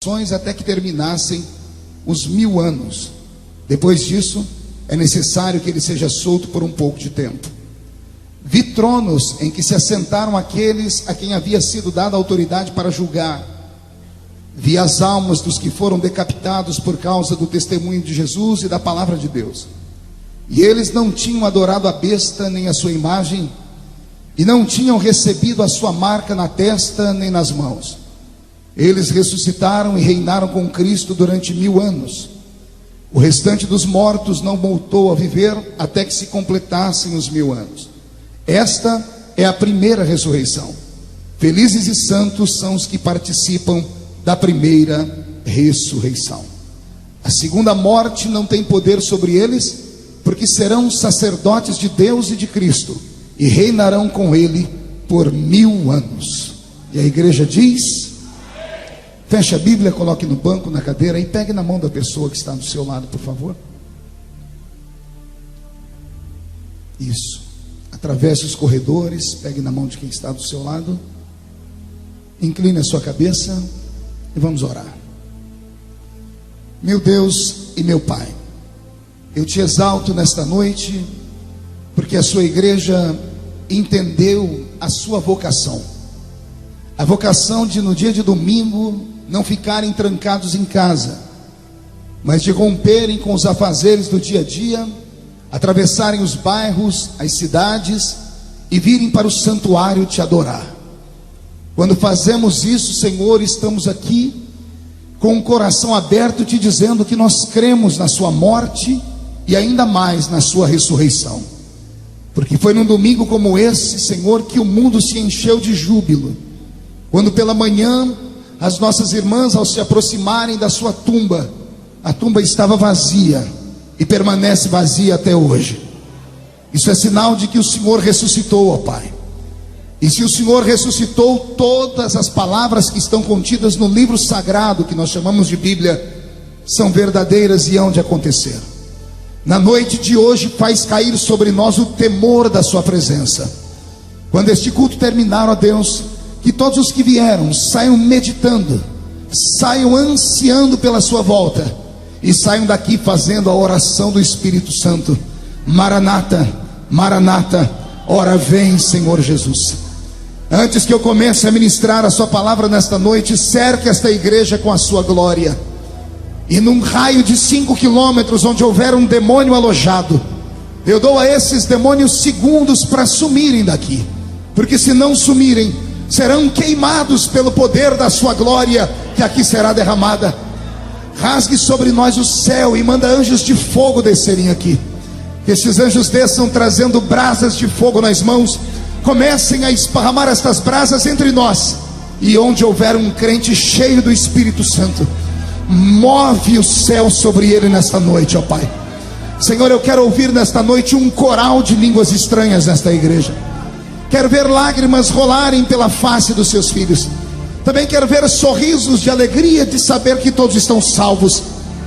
aflições até que terminassem os 1000 anos. Depois disso, é necessário que ele seja solto por um pouco de tempo. Vi tronos em que se assentaram aqueles a quem havia sido dada autoridade para julgar. Vi as almas dos que foram decapitados por causa do testemunho de Jesus e da palavra de Deus. E eles não tinham adorado a besta nem a sua imagem, e não tinham recebido a sua marca na testa nem nas mãos. Eles ressuscitaram e reinaram com Cristo durante 1000 anos. O restante dos mortos não voltou a viver até que se completassem os 1000 anos. Esta é a primeira ressurreição. Felizes e santos são os que participam da primeira ressurreição. A segunda morte não tem poder sobre eles, porque serão sacerdotes de Deus e de Cristo, e reinarão com ele por 1000 anos. E a igreja diz: feche a Bíblia, coloque no banco, na cadeira, e pegue na mão da pessoa que está do seu lado, por favor. Isso. Atravesse os corredores, pegue na mão de quem está do seu lado. Incline a sua cabeça e vamos orar. Meu Deus e meu Pai, eu te exalto nesta noite, porque a sua igreja entendeu a sua vocação. A vocação de, no dia de domingo, não ficarem trancados em casa, mas de romperem com os afazeres do dia a dia, atravessarem os bairros, as cidades e virem para o santuário te adorar. Quando fazemos isso, Senhor, estamos aqui com o coração aberto, te dizendo que nós cremos na sua morte e ainda mais na sua ressurreição. Porque foi num domingo como esse, Senhor, que o mundo se encheu de júbilo, quando pela manhã as nossas irmãs, ao se aproximarem da sua tumba, a tumba estava vazia e permanece vazia até hoje. Isso é sinal de que o Senhor ressuscitou, ó Pai. E se o Senhor ressuscitou, todas as palavras que estão contidas no livro sagrado, que nós chamamos de Bíblia, são verdadeiras e hão de acontecer. Na noite de hoje, faz cair sobre nós o temor da sua presença. Quando este culto terminar, ó Deus, que todos os que vieram saiam meditando, saiam ansiando pela sua volta, e saiam daqui fazendo a oração do Espírito Santo: Maranata, Maranata, ora vem, Senhor Jesus. Antes que eu comece a ministrar a sua palavra nesta noite, cerque esta igreja com a sua glória, e num raio de 5 quilômetros onde houver um demônio alojado, eu dou a esses demônios segundos para sumirem daqui, porque se não sumirem, serão queimados pelo poder da sua glória, que aqui será derramada. Rasgue sobre nós o céu e manda anjos de fogo descerem aqui. Que esses anjos desçam trazendo brasas de fogo nas mãos, comecem a esparramar estas brasas entre nós, e onde houver um crente cheio do Espírito Santo, move o céu sobre ele nesta noite, ó Pai. Senhor, eu quero ouvir nesta noite um coral de línguas estranhas nesta igreja. Quero ver lágrimas rolarem pela face dos seus filhos. Também quero ver sorrisos de alegria de saber que todos estão salvos.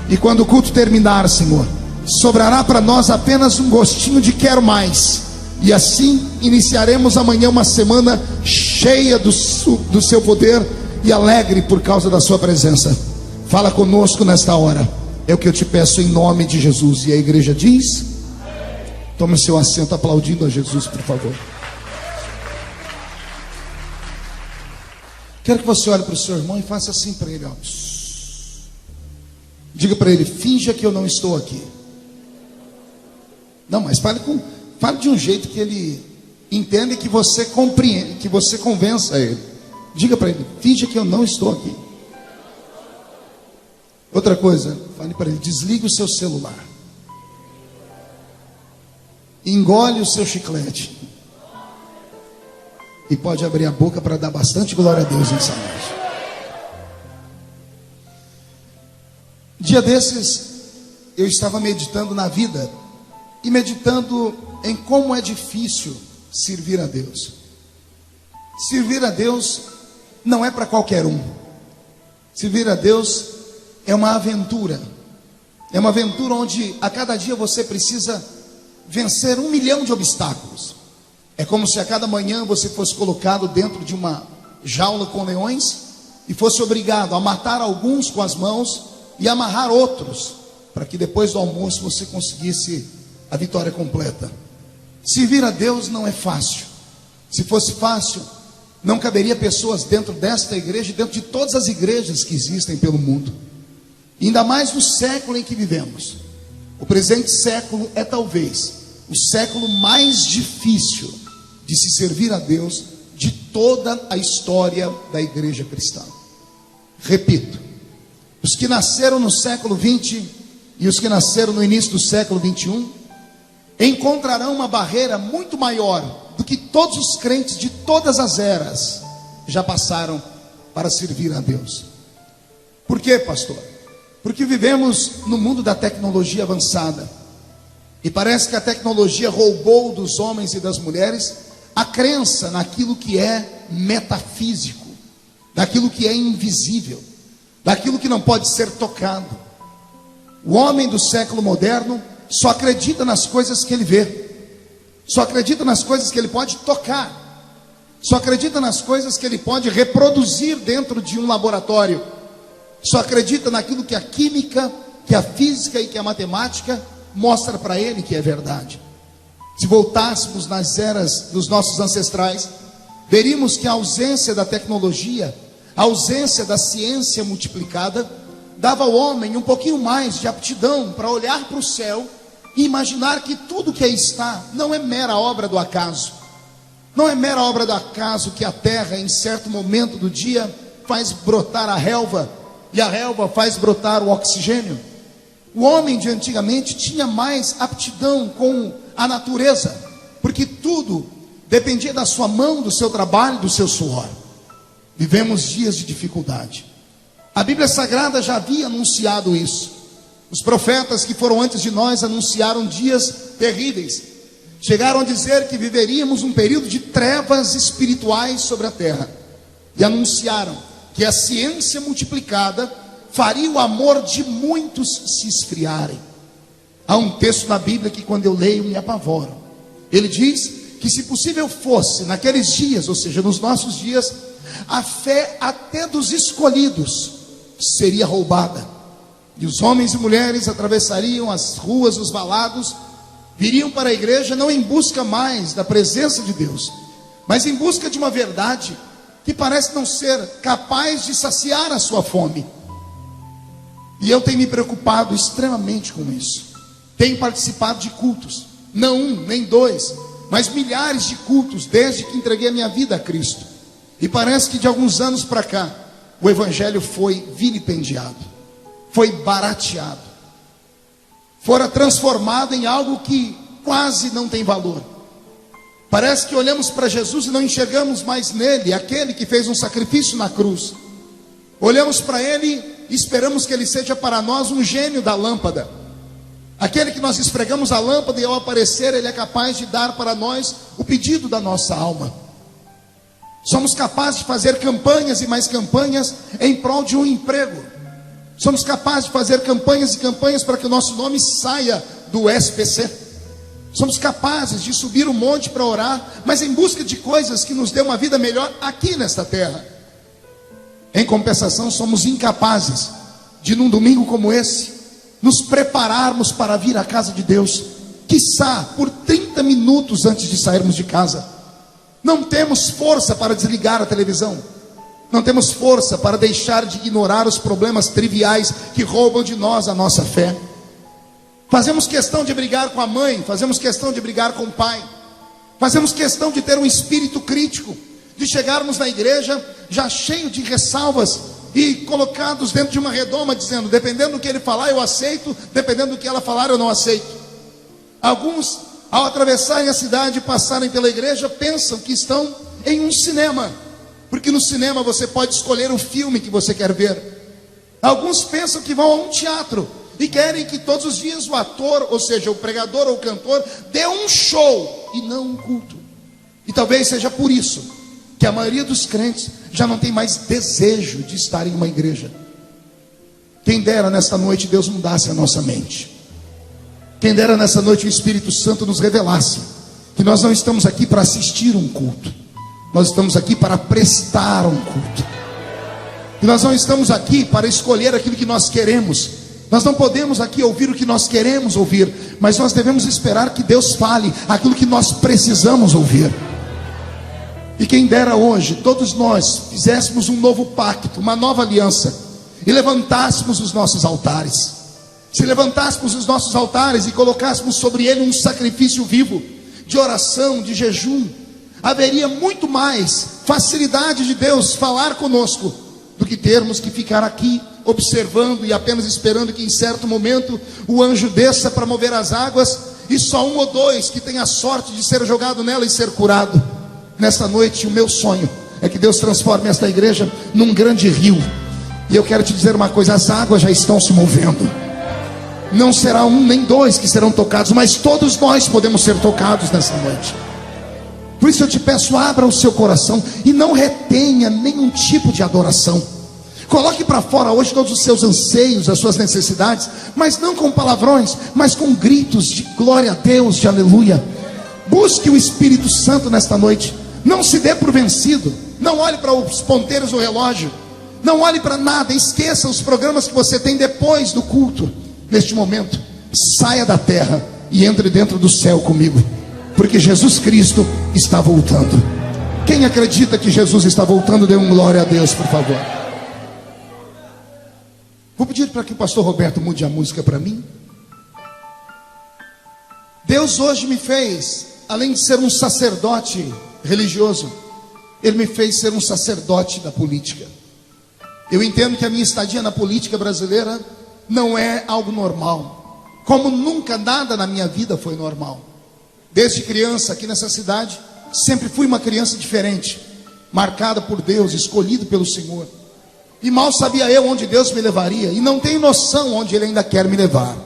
E quando o culto terminar, Senhor, sobrará para nós apenas um gostinho de quero mais. E assim iniciaremos amanhã uma semana cheia do seu poder e alegre por causa da sua presença. Fala conosco nesta hora, é o que eu te peço em nome de Jesus. E a igreja diz: tome o seu assento aplaudindo a Jesus, por favor. Quero que você olhe para o seu irmão e faça assim para ele, ó. Diga para ele: finja que eu não estou aqui. Não, mas fale de um jeito que ele entenda e que você compreenda, que você convença ele. Diga para ele: finja que eu não estou aqui. Outra coisa, fale para ele: desligue o seu celular, engole o seu chiclete, e pode abrir a boca para dar bastante glória a Deus nessa noite. Dia desses, eu estava meditando na vida, e meditando em como é difícil servir a Deus. Servir a Deus não é para qualquer um. Servir a Deus é uma aventura. É uma aventura onde a cada dia você precisa vencer 1 milhão de obstáculos. É como se a cada manhã você fosse colocado dentro de uma jaula com leões, e fosse obrigado a matar alguns com as mãos e amarrar outros, para que depois do almoço você conseguisse a vitória completa. Servir a Deus não é fácil. Se fosse fácil, não caberia pessoas dentro desta igreja e dentro de todas as igrejas que existem pelo mundo. Ainda mais no século em que vivemos. O presente século é talvez o século mais difícil de se servir a Deus de toda a história da igreja cristã. Repito, os que nasceram no século 20 e os que nasceram no início do século 21 encontrarão uma barreira muito maior do que todos os crentes de todas as eras já passaram para servir a Deus. Por quê, pastor? Porque vivemos no mundo da tecnologia avançada e parece que a tecnologia roubou dos homens e das mulheres a crença naquilo que é metafísico, daquilo que é invisível, daquilo que não pode ser tocado. O homem do século moderno só acredita nas coisas que ele vê, só acredita nas coisas que ele pode tocar, só acredita nas coisas que ele pode reproduzir dentro de um laboratório, só acredita naquilo que a química, que a física e que a matemática mostra para ele que é verdade. Se voltássemos nas eras dos nossos ancestrais, veríamos que a ausência da tecnologia, a ausência da ciência multiplicada, dava ao homem um pouquinho mais de aptidão para olhar para o céu e imaginar que tudo que aí está não é mera obra do acaso. Não é mera obra do acaso que a terra, em certo momento do dia, faz brotar a relva, e a relva faz brotar o oxigênio. O homem de antigamente tinha mais aptidão com a natureza, porque tudo dependia da sua mão, do seu trabalho, do seu suor. Vivemos dias de dificuldade. A Bíblia Sagrada já havia anunciado isso. Os profetas que foram antes de nós anunciaram dias terríveis. Chegaram a dizer que viveríamos um período de trevas espirituais sobre a terra. E anunciaram que a ciência multiplicada faria o amor de muitos se esfriarem. Há um texto na Bíblia que quando eu leio me apavoro. Ele diz que se possível fosse naqueles dias, ou seja, nos nossos dias, a fé até dos escolhidos seria roubada. E os homens e mulheres atravessariam as ruas, os valados, viriam para a igreja não em busca mais da presença de Deus, mas em busca de uma verdade que parece não ser capaz de saciar a sua fome. E eu tenho me preocupado extremamente com isso. Tenho participado de cultos, não um, nem dois, mas milhares de cultos desde que entreguei a minha vida a Cristo. E parece que de alguns anos para cá, o evangelho foi vilipendiado, foi barateado, fora transformado em algo que quase não tem valor. Parece que olhamos para Jesus e não enxergamos mais nele aquele que fez um sacrifício na cruz. Olhamos para ele e esperamos que ele seja para nós um gênio da lâmpada, aquele que nós esfregamos a lâmpada e ao aparecer ele é capaz de dar para nós o pedido da nossa alma. Somos capazes de fazer campanhas e mais campanhas em prol de um emprego. Somos capazes de fazer campanhas e campanhas para que o nosso nome saia do SPC. Somos capazes de subir um monte para orar, mas em busca de coisas que nos dê uma vida melhor aqui nesta terra. Em compensação, somos incapazes de num domingo como esse, nos prepararmos para vir à casa de Deus, quiçá por 30 minutos antes de sairmos de casa. Não temos força para desligar a televisão. Não temos força para deixar de ignorar os problemas triviais que roubam de nós a nossa fé. Fazemos questão de brigar com a mãe, fazemos questão de brigar com o pai. Fazemos questão de ter um espírito crítico, de chegarmos na igreja já cheio de ressalvas e colocados dentro de uma redoma, dizendo, dependendo do que ele falar eu aceito, dependendo do que ela falar eu não aceito. Alguns, ao atravessarem a cidade e passarem pela igreja, pensam que estão em um cinema, porque no cinema você pode escolher o filme que você quer ver. Alguns pensam que vão a um teatro e querem que todos os dias o ator, ou seja, o pregador ou o cantor, dê um show e não um culto. E talvez seja por isso que a maioria dos crentes já não tem mais desejo de estar em uma igreja. Quem dera nesta noite Deus mudasse a nossa mente. Quem dera nessa noite o Espírito Santo nos revelasse que nós não estamos aqui para assistir um culto, nós estamos aqui para prestar um culto. E nós não estamos aqui para escolher aquilo que nós queremos. Nós não podemos aqui ouvir o que nós queremos ouvir, mas nós devemos esperar que Deus fale aquilo que nós precisamos ouvir. E quem dera hoje, todos nós fizéssemos um novo pacto, uma nova aliança, e levantássemos os nossos altares. Se levantássemos os nossos altares e colocássemos sobre ele um sacrifício vivo, de oração, de jejum, haveria muito mais facilidade de Deus falar conosco, do que termos que ficar aqui observando e apenas esperando que em certo momento o anjo desça para mover as águas, e só um ou dois que tem a sorte de ser jogado nela e ser curado. Nesta noite o meu sonho é que Deus transforme esta igreja num grande rio. E eu quero te dizer uma coisa: as águas já estão se movendo. Não será um nem dois que serão tocados, mas todos nós podemos ser tocados nessa noite. Por isso eu te peço, abra o seu coração e não retenha nenhum tipo de adoração. Coloque para fora hoje todos os seus anseios, as suas necessidades, mas não com palavrões, mas com gritos de glória a Deus, de aleluia. Busque o Espírito Santo nesta noite. Não se dê por vencido. Não olhe para os ponteiros do relógio. Não olhe para nada. Esqueça os programas que você tem depois do culto. Neste momento, saia da terra e entre dentro do céu comigo, porque Jesus Cristo está voltando. Quem acredita que Jesus está voltando, dê um glória a Deus, por favor. Vou pedir para que o pastor Roberto mude a música para mim. Deus hoje me fez, além de ser um sacerdote religioso, Ele me fez ser um sacerdote da política. Eu entendo que a minha estadia na política brasileira não é algo normal, como nunca nada na minha vida foi normal. Desde criança aqui nessa cidade, sempre fui uma criança diferente, marcada por Deus, escolhido pelo Senhor. E mal sabia eu onde Deus me levaria, e não tenho noção onde Ele ainda quer me levar.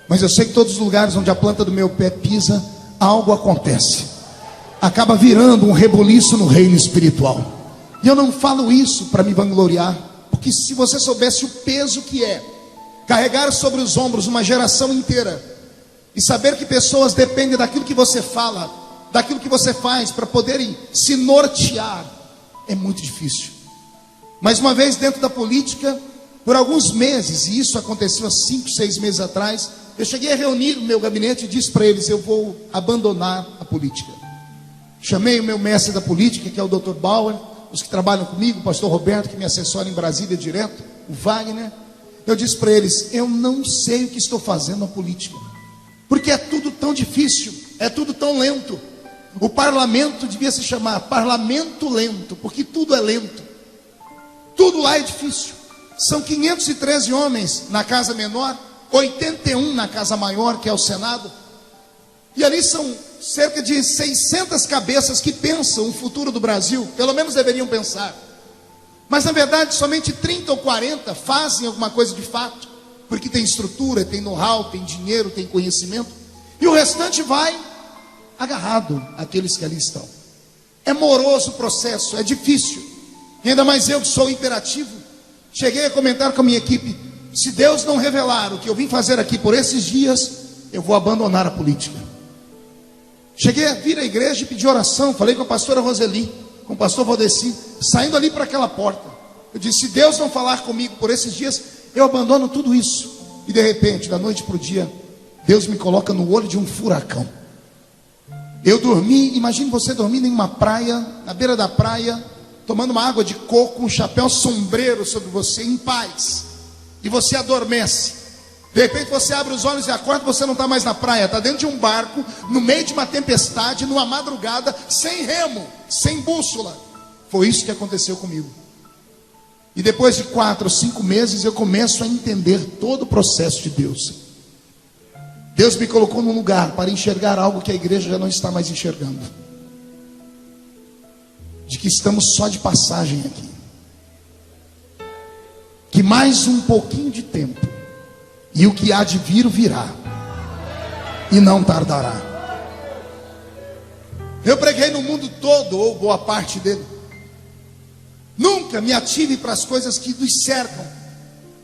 Mas eu sei que todos os lugares onde a planta do meu pé pisa, algo acontece. Acaba virando um rebuliço no reino espiritual. E eu não falo isso para me vangloriar, porque se você soubesse o peso que é carregar sobre os ombros uma geração inteira, e saber que pessoas dependem daquilo que você fala, daquilo que você faz, para poderem se nortear, é muito difícil. Mas uma vez dentro da política, por alguns meses, e isso aconteceu há 5, 6 meses atrás, eu cheguei a reunir o meu gabinete e disse para eles: eu vou abandonar a política. Chamei o meu mestre da política, que é o Dr. Bauer, os que trabalham comigo, o pastor Roberto, que me assessora em Brasília direto, o Wagner. Eu disse para eles: eu não sei o que estou fazendo na política, porque é tudo tão difícil, é tudo tão lento. O parlamento devia se chamar parlamento lento, porque tudo é lento, tudo lá é difícil. São 513 homens na casa menor, 81 na casa maior, que é o Senado, e ali são cerca de 600 cabeças que pensam o futuro do Brasil, pelo menos deveriam pensar. Mas na verdade somente 30 ou 40 fazem alguma coisa de fato, porque tem estrutura, tem know-how, tem dinheiro, tem conhecimento, e o restante vai agarrado àqueles que ali estão. É moroso o processo, é difícil, e ainda mais eu que sou imperativo. Cheguei a comentar com a minha equipe: se Deus não revelar o que eu vim fazer aqui por esses dias, eu vou abandonar a política. Cheguei a vir à igreja e pedir oração. Falei com a pastora Roseli, com o pastor Valdeci, saindo ali para aquela porta. Eu disse: se Deus não falar comigo por esses dias, eu abandono tudo isso. E de repente, da noite para o dia, Deus me coloca no olho de um furacão. Eu dormi, imagine você dormindo em uma praia, na beira da praia, tomando uma água de coco, um chapéu sombreiro sobre você, em paz. E você adormece. De repente você abre os olhos e acorda, você não está mais na praia, está dentro de um barco, no meio de uma tempestade, numa madrugada, sem remo, sem bússola. Foi isso que aconteceu comigo. E depois de 4 ou 5 meses, eu começo a entender todo o processo de Deus. Deus me colocou num lugar para enxergar algo que a igreja já não está mais enxergando. De que estamos só de passagem aqui. Que mais um pouquinho de tempo, e o que há de vir, virá, e não tardará. Eu preguei no mundo todo, ou boa parte dele. Nunca me ative para as coisas que nos cercam,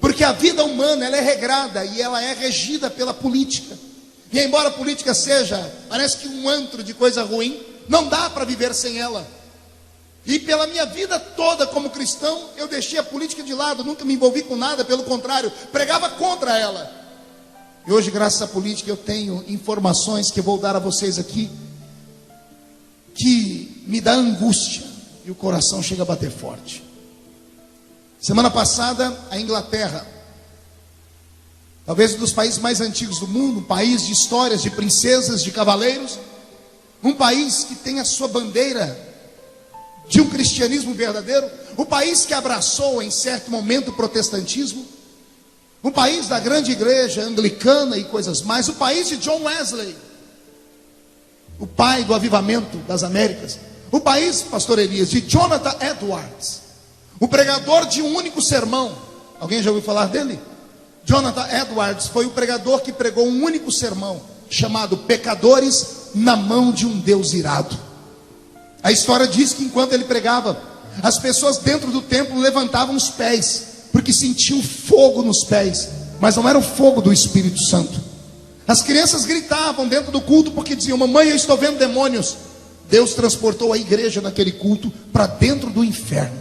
porque a vida humana, ela é regrada e ela é regida pela política. E embora a política seja, parece que um antro de coisa ruim, não dá para viver sem ela. E pela minha vida toda como cristão, eu deixei a política de lado, nunca me envolvi com nada, pelo contrário, pregava contra ela. E hoje, graças à política, eu tenho informações que eu vou dar a vocês aqui, que me dá angústia, e o coração chega a bater forte. Semana passada, a Inglaterra, talvez um dos países mais antigos do mundo, um país de histórias, de princesas, de cavaleiros, um país que tem a sua bandeira de um cristianismo verdadeiro, o país que abraçou em certo momento o protestantismo, um país da grande igreja anglicana e coisas mais, o país de John Wesley, o pai do avivamento das Américas, o país, pastor Elias, de Jonathan Edwards, o pregador de um único sermão. Alguém já ouviu falar dele? Jonathan Edwards foi o pregador que pregou um único sermão, chamado Pecadores na Mão de um Deus Irado. A história diz que enquanto ele pregava, as pessoas dentro do templo levantavam os pés, porque sentiam fogo nos pés, mas não era o fogo do Espírito Santo. As crianças gritavam dentro do culto, porque diziam: mamãe, eu estou vendo demônios. Deus transportou a igreja naquele culto para dentro do inferno.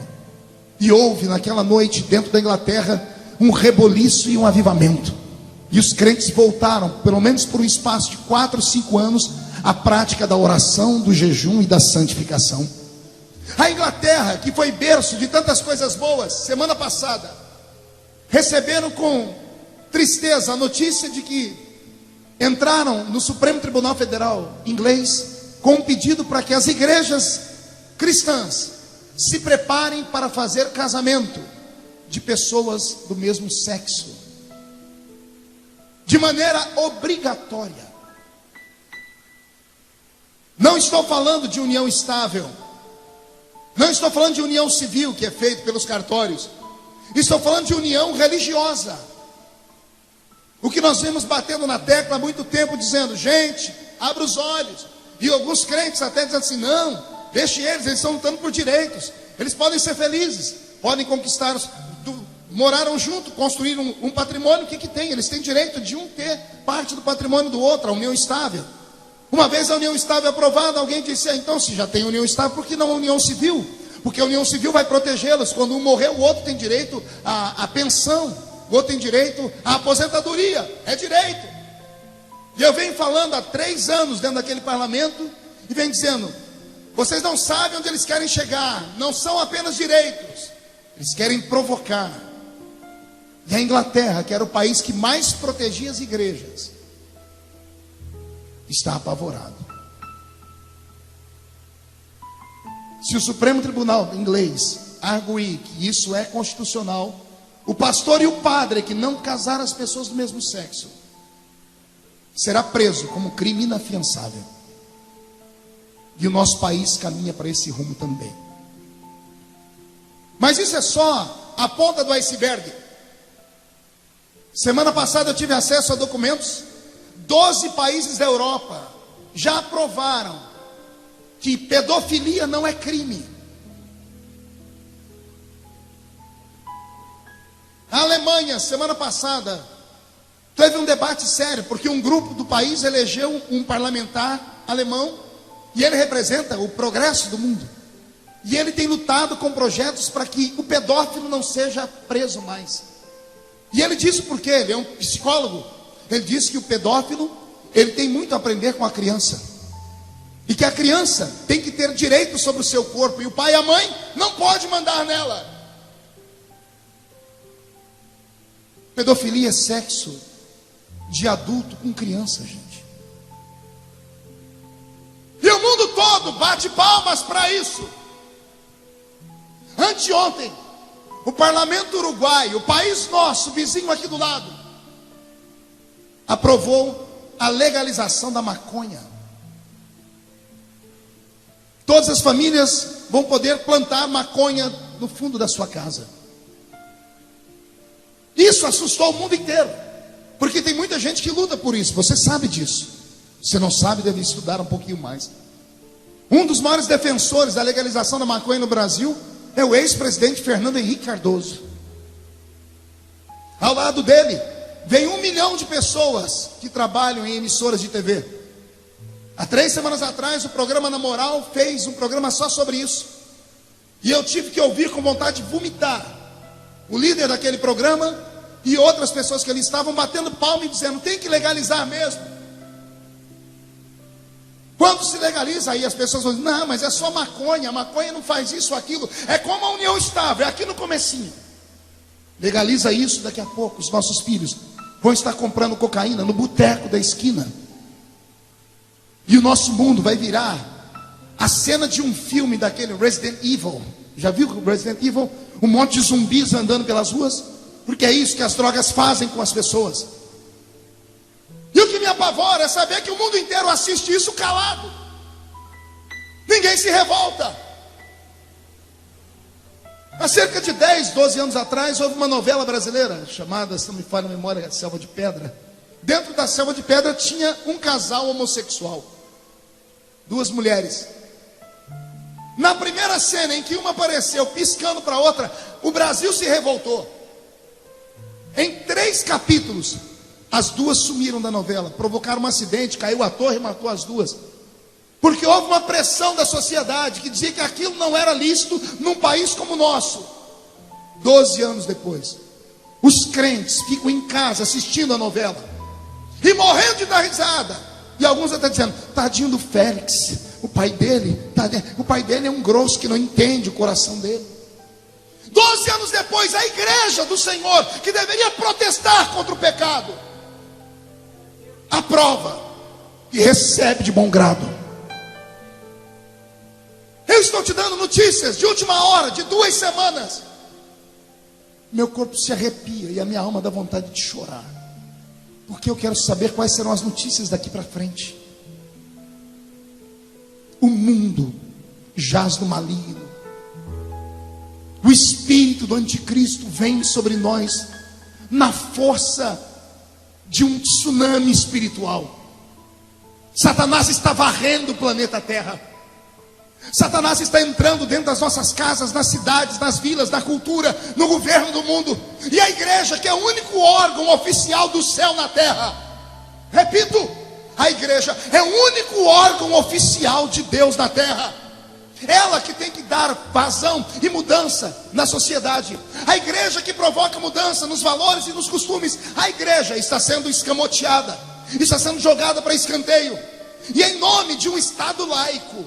E houve naquela noite, dentro da Inglaterra, um reboliço e um avivamento. E os crentes voltaram, pelo menos por um espaço de 4 ou 5 anos, a prática da oração, do jejum e da santificação. A Inglaterra, que foi berço de tantas coisas boas, semana passada, receberam com tristeza a notícia de que entraram no Supremo Tribunal Federal inglês com um pedido para que as igrejas cristãs se preparem para fazer casamento de pessoas do mesmo sexo, de maneira obrigatória. Não estou falando de união estável, não estou falando de união civil, que é feito pelos cartórios, estou falando de união religiosa. O que nós vemos batendo na tecla há muito tempo, dizendo: gente, abra os olhos. E alguns crentes até dizem assim: não, deixe eles estão lutando por direitos, eles podem ser felizes, podem conquistar, moraram junto, construíram um patrimônio. O que tem? Eles têm direito de um ter parte do patrimônio do outro, a união estável. Uma vez a união estável aprovada, alguém disse: então, se já tem união estável, por que não a união civil? Porque a união civil vai protegê-los. Quando um morrer, o outro tem direito à pensão, o outro tem direito à aposentadoria, é direito. E eu venho falando há 3 anos dentro daquele parlamento, e venho dizendo: vocês não sabem onde eles querem chegar, não são apenas direitos, eles querem provocar. E a Inglaterra, que era o país que mais protegia as igrejas, está apavorado. Se o Supremo Tribunal inglês arguir que isso é constitucional, o pastor e o padre que não casar as pessoas do mesmo sexo será preso como crime inafiançável. E o nosso país caminha para esse rumo também. Mas isso é só a ponta do iceberg. Semana passada eu tive acesso a documentos. 12 países da Europa já aprovaram que pedofilia não é crime. A Alemanha, semana passada, teve um debate sério, porque um grupo do país elegeu um parlamentar alemão, e ele representa o progresso do mundo. E ele tem lutado com projetos para que o pedófilo não seja preso mais. E ele disse por quê? Ele é um psicólogo. Ele disse que o pedófilo, ele tem muito a aprender com a criança, e que a criança tem que ter direito sobre o seu corpo, e o pai e a mãe não pode mandar nela. Pedofilia é sexo de adulto com criança, gente. E o mundo todo bate palmas para isso. Anteontem, o parlamento uruguaio, o país nosso, vizinho aqui do lado, aprovou a legalização da maconha. Todas as famílias vão poder plantar maconha no fundo da sua casa. Isso assustou o mundo inteiro, porque tem muita gente que luta por isso. Você sabe disso. Se não sabe, deve estudar um pouquinho mais. Um dos maiores defensores da legalização da maconha no Brasil é o ex-presidente Fernando Henrique Cardoso. Ao lado dele vem 1 milhão de pessoas que trabalham em emissoras de TV. Há 3 semanas atrás, o programa Na Moral fez um programa só sobre isso. E eu tive que ouvir com vontade de vomitar o líder daquele programa e outras pessoas que ali estavam batendo palma e dizendo: tem que legalizar mesmo. Quando se legaliza, aí as pessoas vão dizer: não, mas é só maconha, a maconha não faz isso ou aquilo. É como a união estável, é aqui no comecinho. Legaliza isso, daqui a pouco os nossos filhos vão estar comprando cocaína no boteco da esquina. E o nosso mundo vai virar a cena de um filme daquele Resident Evil. Já viu o Resident Evil? Um monte de zumbis andando pelas ruas. Porque é isso que as drogas fazem com as pessoas. E o que me apavora é saber que o mundo inteiro assiste isso calado. Ninguém se revolta. Há cerca de 10, 12 anos atrás, houve uma novela brasileira chamada, se não me falha a memória, Selva de Pedra. Dentro da Selva de Pedra tinha um casal homossexual. 2 mulheres. Na primeira cena em que uma apareceu piscando para a outra, o Brasil se revoltou. Em 3 capítulos, as 2 sumiram da novela, provocaram um acidente, caiu a torre e matou as 2. Porque houve uma pressão da sociedade que dizia que aquilo não era lícito num país como o nosso. 12 anos depois, os crentes ficam em casa assistindo a novela e morrendo de dar risada. E alguns até dizendo: tadinho do Félix, o pai dele é um grosso que não entende o coração dele. 12 anos depois, a igreja do Senhor, que deveria protestar contra o pecado, aprova e recebe de bom grado. Eu estou te dando notícias de última hora, de 2 semanas. Meu corpo se arrepia e a minha alma dá vontade de chorar, porque eu quero saber quais serão as notícias daqui para frente. O mundo jaz no maligno. O espírito do anticristo vem sobre nós na força de um tsunami espiritual. Satanás está varrendo o planeta Terra. Satanás está entrando dentro das nossas casas, nas cidades, nas vilas, na cultura, no governo do mundo. E a igreja, que é o único órgão oficial do céu na terra, repito, a igreja é o único órgão oficial de Deus na terra. Ela que tem que dar vazão e mudança na sociedade. A igreja que provoca mudança nos valores e nos costumes. A igreja está sendo escamoteada, está sendo jogada para escanteio. E em nome de um Estado laico,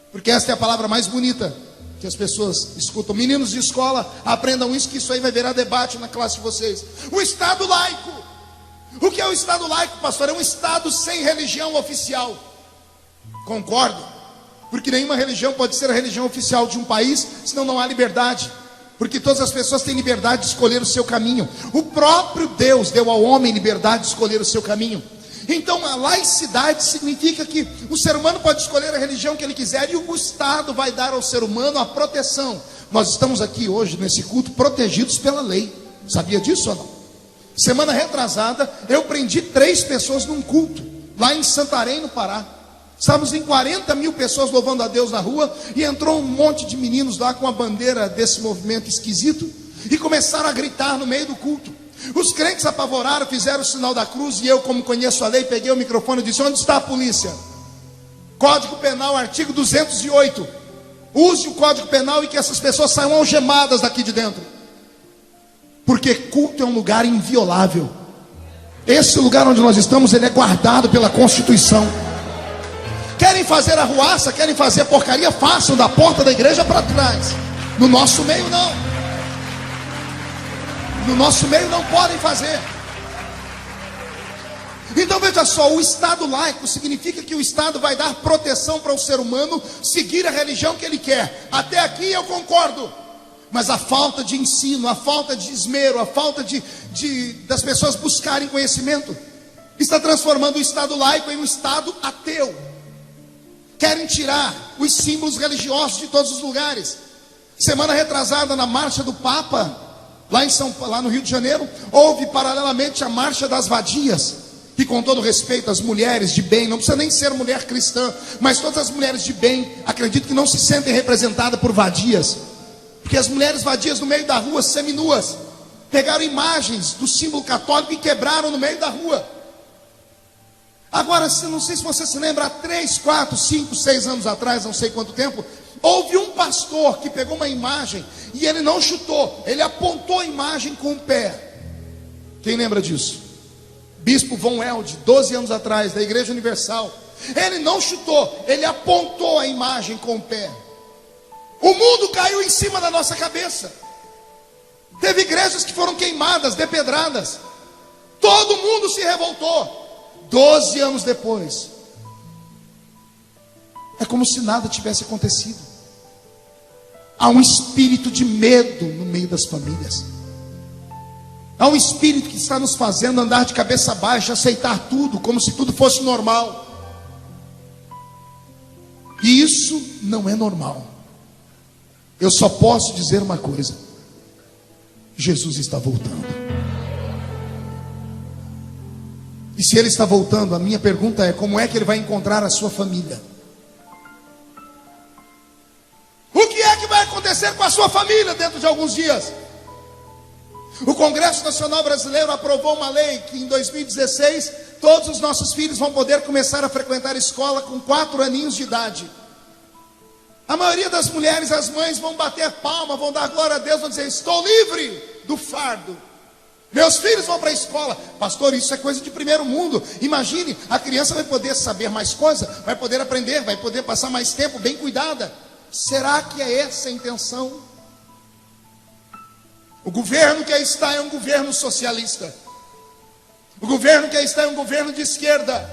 porque esta é a palavra mais bonita que as pessoas escutam. Meninos de escola, aprendam isso, que isso aí vai virar debate na classe de vocês. O Estado laico. O que é o Estado laico, pastor? É um Estado sem religião oficial. Concordo. Porque nenhuma religião pode ser a religião oficial de um país, senão não há liberdade. Porque todas as pessoas têm liberdade de escolher o seu caminho. O próprio Deus deu ao homem liberdade de escolher o seu caminho. Então a laicidade significa que o ser humano pode escolher a religião que ele quiser, e o Estado vai dar ao ser humano a proteção. Nós estamos aqui hoje nesse culto protegidos pela lei. Sabia disso ou não? Semana retrasada eu prendi 3 pessoas num culto lá em Santarém, no Pará. Estávamos em 40 mil pessoas louvando a Deus na rua, e entrou um monte de meninos lá com a bandeira desse movimento esquisito e começaram a gritar no meio do culto. Os crentes apavoraram, fizeram o sinal da cruz, e eu, como conheço a lei, peguei o microfone e disse: onde está a polícia? Código Penal, artigo 208. Use o Código Penal e que essas pessoas saiam algemadas daqui de dentro. Porque culto é um lugar inviolável. Esse lugar onde nós estamos, ele é guardado pela Constituição. Querem fazer arruaça, querem fazer porcaria, façam da porta da igreja para trás. No nosso meio não. No nosso meio não podem fazer. Então veja só, o Estado laico significa que o Estado vai dar proteção para o ser humano seguir a religião que ele quer. Até aqui eu concordo. Mas a falta de ensino, a falta de esmero, a falta das pessoas buscarem conhecimento, está transformando o Estado laico em um Estado ateu. Querem tirar os símbolos religiosos de todos os lugares. Semana retrasada, na marcha do Papa, lá no Rio de Janeiro, houve paralelamente a marcha das vadias. E com todo respeito às mulheres de bem, não precisa nem ser mulher cristã, mas todas as mulheres de bem, acredito que não se sentem representadas por vadias. Porque as mulheres vadias no meio da rua, seminuas, pegaram imagens do símbolo católico e quebraram no meio da rua. Agora, não sei se você se lembra, há 3, 4, 5, 6 anos atrás, não sei quanto tempo, Houve um pastor que pegou uma imagem e ele não chutou, ele apontou a imagem com o pé. Quem lembra disso? Bispo Von Elde, 12 anos atrás, da Igreja Universal. Ele não chutou, ele apontou a imagem com o pé. O mundo caiu em cima da nossa cabeça. Teve igrejas que foram queimadas, depedradas. Todo mundo se revoltou. 12 anos depois, é como se nada tivesse acontecido. Há um espírito de medo no meio das famílias. Há um espírito que está nos fazendo andar de cabeça baixa, aceitar tudo como se tudo fosse normal. E isso não é normal. Eu só posso dizer uma coisa: Jesus está voltando. E se Ele está voltando, a minha pergunta é: como é que Ele vai encontrar a sua família? O que é que vai acontecer com a sua família dentro de alguns dias? O Congresso Nacional Brasileiro aprovou uma lei que em 2016 todos os nossos filhos vão poder começar a frequentar a escola com 4 aninhos de idade. A maioria das mulheres, as mães, vão bater palma, vão dar glória a Deus, vão dizer: estou livre do fardo. Meus filhos vão para a escola. Pastor, isso é coisa de primeiro mundo. Imagine, a criança vai poder saber mais coisa, vai poder aprender, vai poder passar mais tempo bem cuidada. Será que é essa a intenção? O governo que aí está é um governo socialista. O governo que aí está é um governo de esquerda.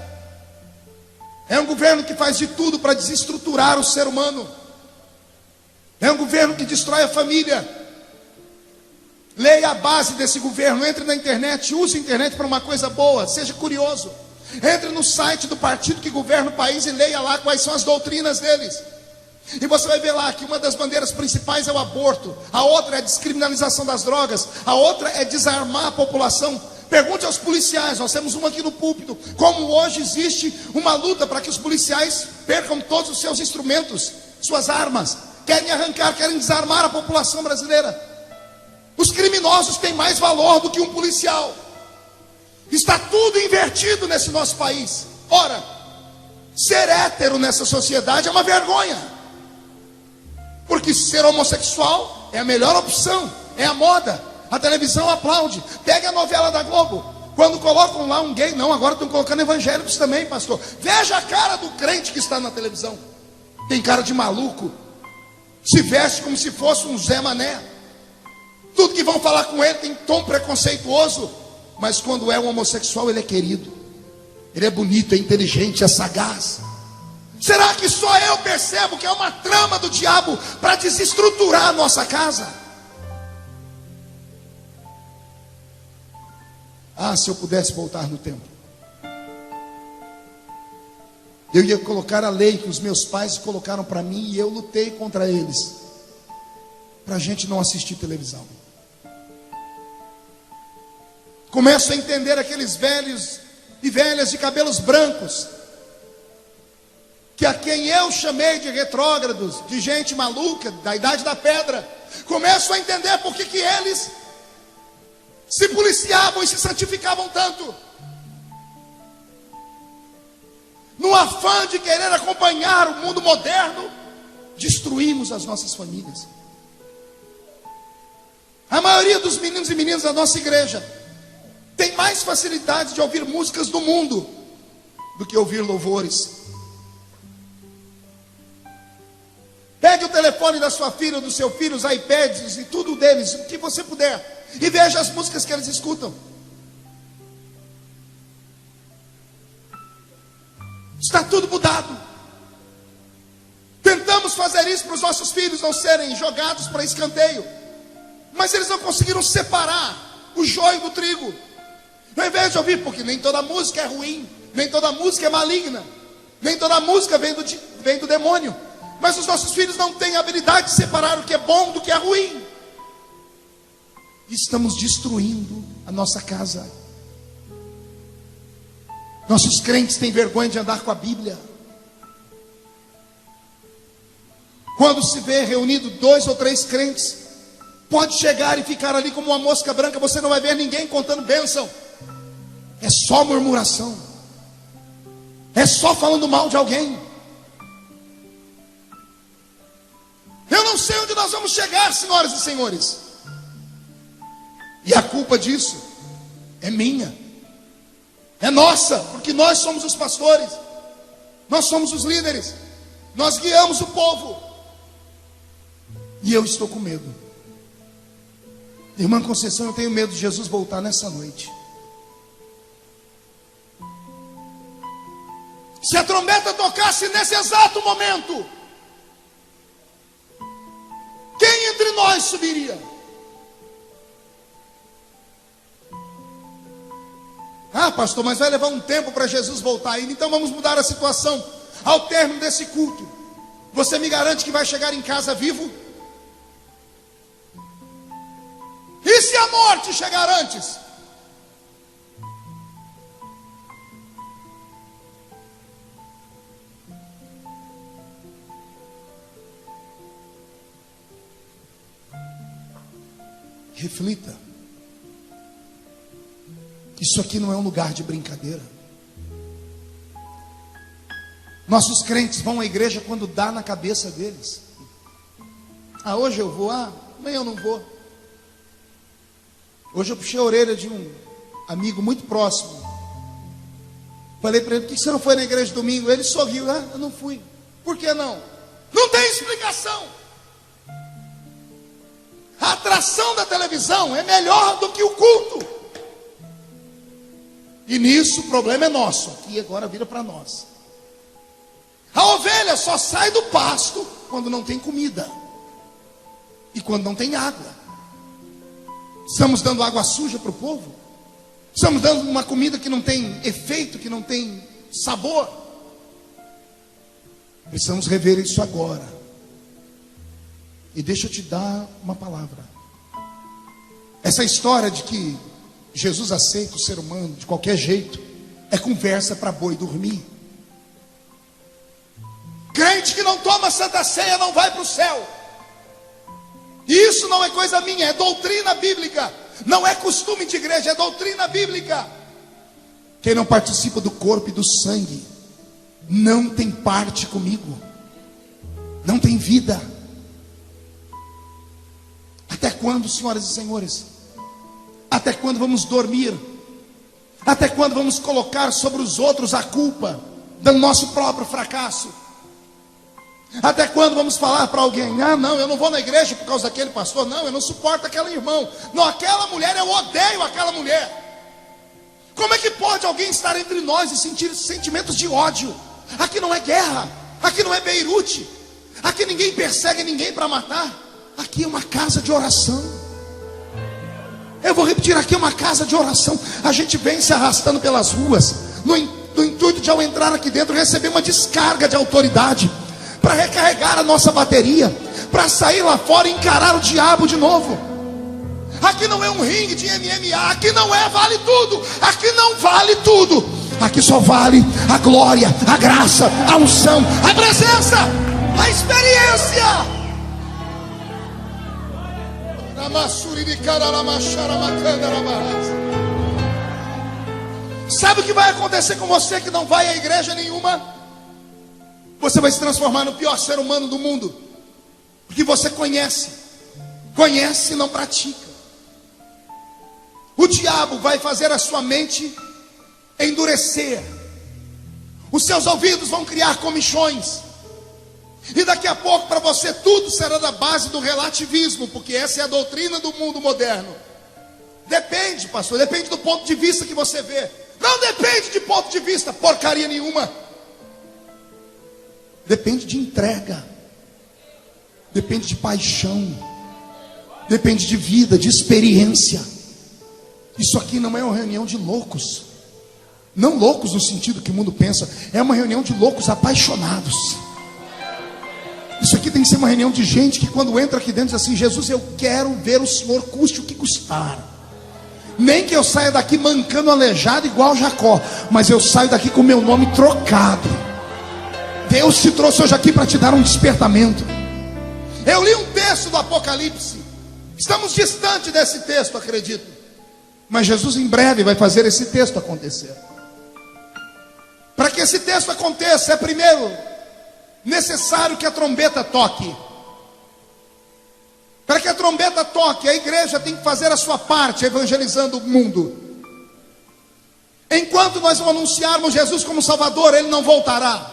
É um governo que faz de tudo para desestruturar o ser humano. É um governo que destrói a família. Leia a base desse governo. Entre na internet, use a internet para uma coisa boa. Seja curioso. Entre no site do partido que governa o país e leia lá quais são as doutrinas deles. E você vai ver lá que uma das bandeiras principais é o aborto, a outra é a descriminalização das drogas, a outra é desarmar a população. Pergunte aos policiais, nós temos uma aqui no púlpito, como hoje existe uma luta para que os policiais percam todos os seus instrumentos, suas armas, querem arrancar, querem desarmar a população brasileira. Os criminosos têm mais valor do que um policial. Está tudo invertido nesse nosso país. Ora, ser hétero nessa sociedade é uma vergonha. Porque ser homossexual é a melhor opção, é a moda. A televisão aplaude. Pega a novela da Globo. Quando colocam lá um gay, não, agora estão colocando evangélicos também, pastor. Veja a cara do crente que está na televisão. Tem cara de maluco. Se veste como se fosse um Zé Mané. Tudo que vão falar com ele tem tom preconceituoso. Mas quando é um homossexual, ele é querido. Ele é bonito, é inteligente, é sagaz. Será que só eu percebo que é uma trama do diabo para desestruturar a nossa casa? Ah, se eu pudesse voltar no tempo, eu ia colocar a lei que os meus pais colocaram para mim e eu lutei contra eles, para a gente não assistir televisão. Começo a entender aqueles velhos e velhas de cabelos brancos, que a quem eu chamei de retrógrados, de gente maluca, da idade da pedra. Começo a entender por que eles se policiavam e se santificavam tanto. No afã de querer acompanhar o mundo moderno, destruímos as nossas famílias. A maioria dos meninos e meninas da nossa igreja tem mais facilidade de ouvir músicas do mundo do que ouvir louvores. Pegue o telefone da sua filha ou do seu filho, os iPads e tudo deles, o que você puder, e veja as músicas que eles escutam. Está tudo mudado. Tentamos fazer isso para os nossos filhos não serem jogados para escanteio, mas eles não conseguiram separar o joio do trigo. Ao invés de ouvir, porque nem toda música é ruim, nem toda música é maligna, nem toda música vem do demônio. Mas os nossos filhos não têm a habilidade de separar o que é bom do que é ruim. Estamos destruindo a nossa casa. Nossos crentes têm vergonha de andar com a Bíblia. Quando se vê reunido 2 ou 3 crentes, pode chegar e ficar ali como uma mosca branca. Você não vai ver ninguém contando bênção. É só murmuração. É só falando mal de alguém. Eu não sei onde nós vamos chegar, senhoras e senhores. E a culpa disso é minha, é nossa, porque nós somos os pastores, nós somos os líderes, nós guiamos o povo. E eu estou com medo. Irmã Conceição, eu tenho medo de Jesus voltar nessa noite. Se a trombeta tocasse nesse exato momento, quem entre nós subiria? Ah, pastor, mas vai levar um tempo para Jesus voltar ainda. Então vamos mudar a situação. Ao término desse culto, você me garante que vai chegar em casa vivo? E se a morte chegar antes? Reflita. Isso aqui não é um lugar de brincadeira. Nossos crentes vão à igreja quando dá na cabeça deles. Ah, hoje eu vou, amanhã eu não vou. Hoje eu puxei a orelha de um amigo muito próximo. Falei para ele, por que você não foi na igreja domingo? Ele sorriu, eu não fui. Por que não? Não tem explicação. A atração da televisão é melhor do que o culto. E nisso o problema é nosso. Aqui agora vira para nós. A ovelha só sai do pasto quando não tem comida e quando não tem água. Estamos dando água suja para o povo? Estamos dando uma comida que não tem efeito, que não tem sabor? Precisamos rever isso agora. E deixa eu te dar uma palavra. Essa história de que Jesus aceita o ser humano de qualquer jeito é conversa para boi dormir. Crente que não toma Santa Ceia não vai para o céu. E isso não é coisa minha, é doutrina bíblica. Não é costume de igreja, é doutrina bíblica. Quem não participa do corpo e do sangue não tem parte comigo, não tem vida. Até quando, senhoras e senhores? Até quando vamos dormir? Até quando vamos colocar sobre os outros a culpa do nosso próprio fracasso? Até quando vamos falar para alguém, não, eu não vou na igreja por causa daquele pastor, não, eu não suporto aquele irmão, não, aquela mulher, eu odeio aquela mulher. Como é que pode alguém estar entre nós e sentir sentimentos de ódio? Aqui não é guerra, aqui não é Beirute, aqui ninguém persegue ninguém para matar, aqui é uma casa de oração. Eu vou repetir, aqui é uma casa de oração. A gente vem se arrastando pelas ruas no intuito de, ao entrar aqui dentro, receber uma descarga de autoridade, para recarregar a nossa bateria, para sair lá fora e encarar o diabo de novo. Aqui não é um ringue de MMA, aqui não é vale tudo, aqui não vale tudo, aqui só vale a glória, a graça, a unção, a presença, a experiência. Sabe o que vai acontecer com você que não vai à igreja nenhuma? Você vai se transformar no pior ser humano do mundo, porque você conhece e não pratica. O diabo vai fazer a sua mente endurecer, os seus ouvidos vão criar comichões, e daqui a pouco para você tudo será da base do relativismo, porque essa é a doutrina do mundo moderno. Depende, pastor, depende do ponto de vista que você vê. Não depende de ponto de vista, porcaria nenhuma. Depende de entrega, depende de paixão, depende de vida, de experiência. Isso aqui não é uma reunião de loucos, não loucos no sentido que o mundo pensa, é uma reunião de loucos apaixonados. Isso aqui tem que ser uma reunião de gente que quando entra aqui dentro diz assim: Jesus, eu quero ver o Senhor custe o que custar. Nem que eu saia daqui mancando aleijado igual Jacó, mas eu saio daqui com o meu nome trocado. Deus te trouxe hoje aqui para te dar um despertamento. Eu li um texto do Apocalipse. Estamos distante desse texto, acredito. Mas Jesus em breve vai fazer esse texto acontecer. Para que esse texto aconteça, é primeiro necessário que a trombeta toque. Para que a trombeta toque, a igreja tem que fazer a sua parte, evangelizando o mundo. Enquanto nós não anunciarmos Jesus como Salvador, Ele não voltará.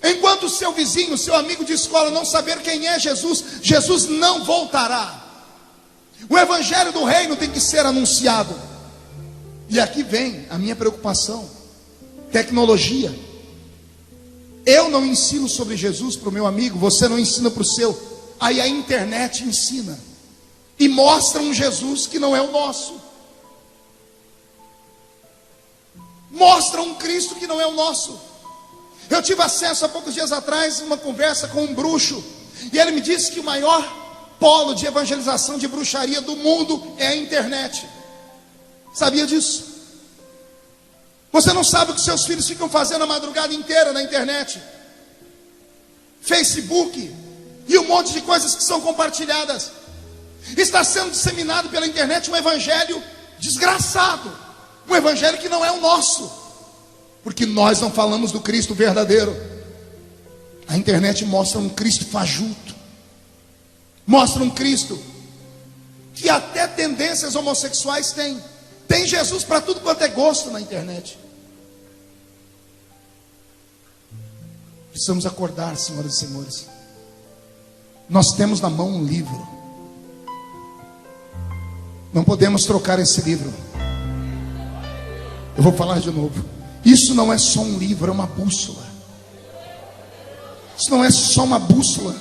Enquanto o seu vizinho, seu amigo de escola não saber quem é Jesus, Jesus não voltará. O evangelho do reino tem que ser anunciado. E aqui vem a minha preocupação. Tecnologia. Eu não ensino sobre Jesus para o meu amigo, você não ensina para o seu. Aí a internet ensina e mostra um Jesus que não é o nosso. Mostra um Cristo que não é o nosso. Eu tive acesso há poucos dias atrás a uma conversa com um bruxo, e ele me disse que o maior polo de evangelização de bruxaria do mundo é a internet. Sabia disso? Você não sabe o que seus filhos ficam fazendo a madrugada inteira na internet, Facebook e um monte de coisas que são compartilhadas. Está sendo disseminado pela internet um evangelho desgraçado, um evangelho que não é o nosso, porque nós não falamos do Cristo verdadeiro. A internet mostra um Cristo fajuto, mostra um Cristo que até tendências homossexuais tem. Tem Jesus para tudo quanto é gosto na internet. Precisamos acordar, senhoras e senhores. Nós temos na mão um livro. Não podemos trocar esse livro. Eu vou falar de novo. Isso não é só um livro, é uma bússola. Isso não é só uma bússola.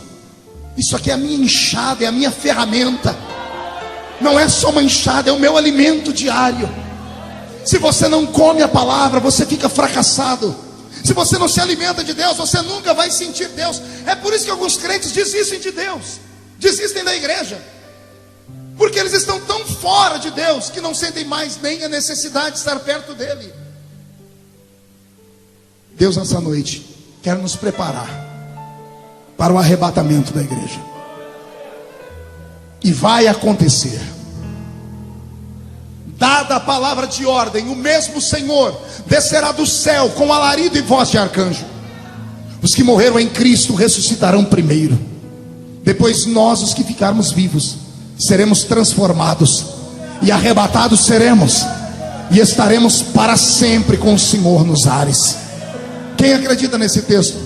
Isso aqui é a minha enxada, é a minha ferramenta. Não é só uma enxada, é o meu alimento diário. Se você não come a palavra, você fica fracassado. Se você não se alimenta de Deus, você nunca vai sentir Deus. É por isso que alguns crentes desistem de Deus, desistem da igreja, porque eles estão tão fora de Deus que não sentem mais nem a necessidade de estar perto dele. Deus nessa noite quer nos preparar para o arrebatamento da igreja. E vai acontecer. Dada a palavra de ordem, o mesmo Senhor descerá do céu com alarido e voz de arcanjo. Os que morreram em Cristo ressuscitarão primeiro. Depois nós, os que ficarmos vivos, seremos transformados e arrebatados seremos, e estaremos para sempre com o Senhor nos ares. Quem acredita nesse texto?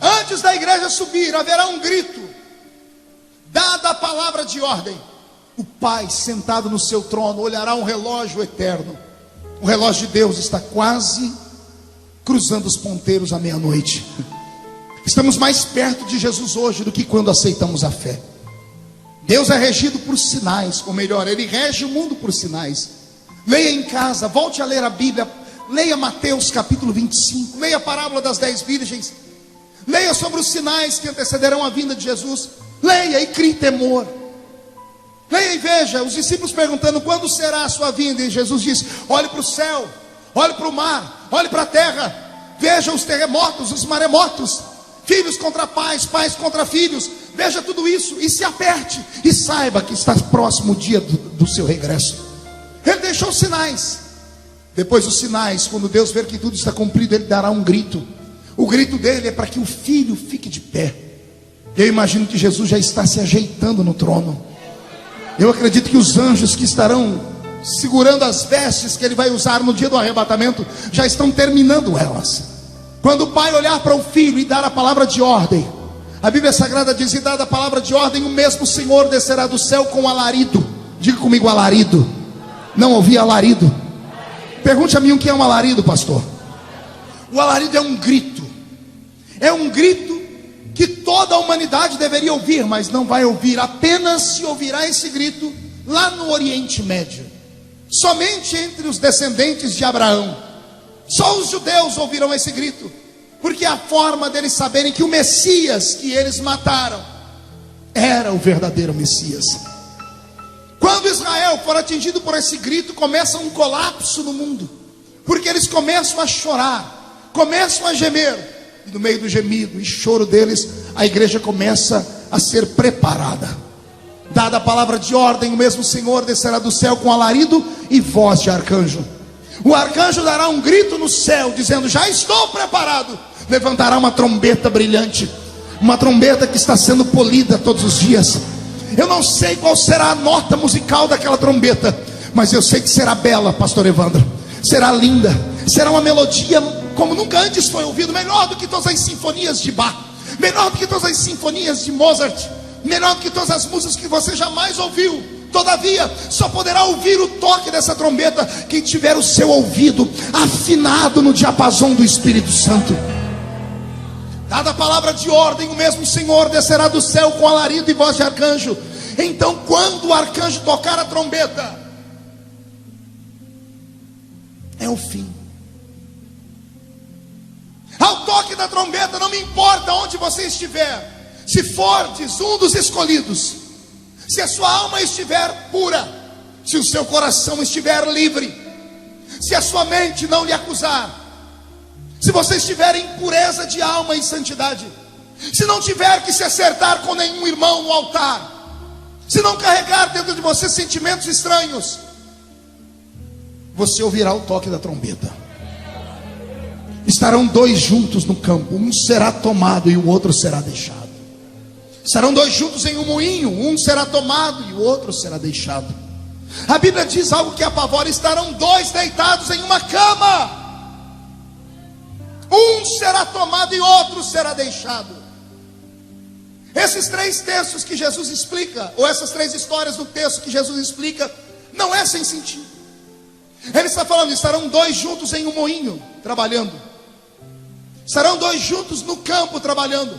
Antes da igreja subir, haverá um grito. Dada a palavra de ordem, o Pai sentado no seu trono olhará um relógio eterno. O relógio de Deus está quase cruzando os ponteiros à meia-noite. Estamos mais perto de Jesus hoje do que quando aceitamos a fé. Deus é regido por sinais, ou melhor, Ele rege o mundo por sinais. Leia em casa, volte a ler a Bíblia. Leia Mateus capítulo 25. Leia a parábola das 10 virgens. Leia sobre os sinais que antecederão a vinda de Jesus. Leia e crie temor. Leia e veja os discípulos perguntando: quando será a sua vinda? E Jesus diz: olhe para o céu, olhe para o mar, olhe para a terra, veja os terremotos, os maremotos, filhos contra pais, pais contra filhos. Veja tudo isso e se aperte e saiba que está próximo o dia do seu regresso. Ele deixou sinais. Depois dos sinais, quando Deus ver que tudo está cumprido, Ele dará um grito. O grito dele é para que o filho fique de pé. Eu imagino que Jesus já está se ajeitando no trono. Eu acredito que os anjos que estarão segurando as vestes que Ele vai usar no dia do arrebatamento já estão terminando elas. Quando o pai olhar para o filho e dar a palavra de ordem, a Bíblia Sagrada diz: e dada a palavra de ordem, o mesmo Senhor descerá do céu com alarido. Diga comigo: alarido. Não ouvi alarido? Pergunte a mim o que é um alarido, pastor. O alarido é um grito. É um grito que toda a humanidade deveria ouvir, mas não vai ouvir. Apenas se ouvirá esse grito lá no Oriente Médio, somente entre os descendentes de Abraão. Só os judeus ouvirão esse grito, porque é a forma deles saberem que o Messias que eles mataram era o verdadeiro Messias. Quando Israel for atingido por esse grito, começa um colapso no mundo, porque eles começam a chorar, começam a gemer. E no meio do gemido e choro deles, a igreja começa a ser preparada. Dada a palavra de ordem, o mesmo Senhor descerá do céu com alarido e voz de arcanjo. O arcanjo dará um grito no céu, dizendo: já estou preparado. Levantará uma trombeta brilhante. uma trombeta que está sendo polida todos os dias. Eu não sei qual será a nota musical daquela trombeta, mas eu sei que será bela, pastor Evandro. Será linda, será uma melodia como nunca antes foi ouvido, melhor do que todas as sinfonias de Bach, melhor do que todas as sinfonias de Mozart, melhor do que todas as músicas que você jamais ouviu. Todavia, só poderá ouvir o toque dessa trombeta quem tiver o seu ouvido afinado no diapasão do Espírito Santo. Dada a palavra de ordem, o mesmo Senhor descerá do céu com alarido e voz de arcanjo. Então, quando o arcanjo tocar a trombeta, é o fim. Ao toque da trombeta, não me importa onde você estiver, se fordes um dos escolhidos, se a sua alma estiver pura, se o seu coração estiver livre, se a sua mente não lhe acusar, se você estiver em pureza de alma e santidade, se não tiver que se acertar com nenhum irmão no altar, se não carregar dentro de você sentimentos estranhos, você ouvirá o toque da trombeta. Estarão dois juntos no campo, um será tomado e o outro será deixado. Estarão dois juntos em um moinho, um será tomado e o outro será deixado. A Bíblia diz algo que apavora: estarão dois deitados em uma cama, um será tomado e outro será deixado. Esses três textos que Jesus explica, ou essas três histórias do texto que Jesus explica, não é sem sentido. Ele está falando: estarão dois juntos em um moinho, trabalhando. Estarão dois juntos no campo, trabalhando.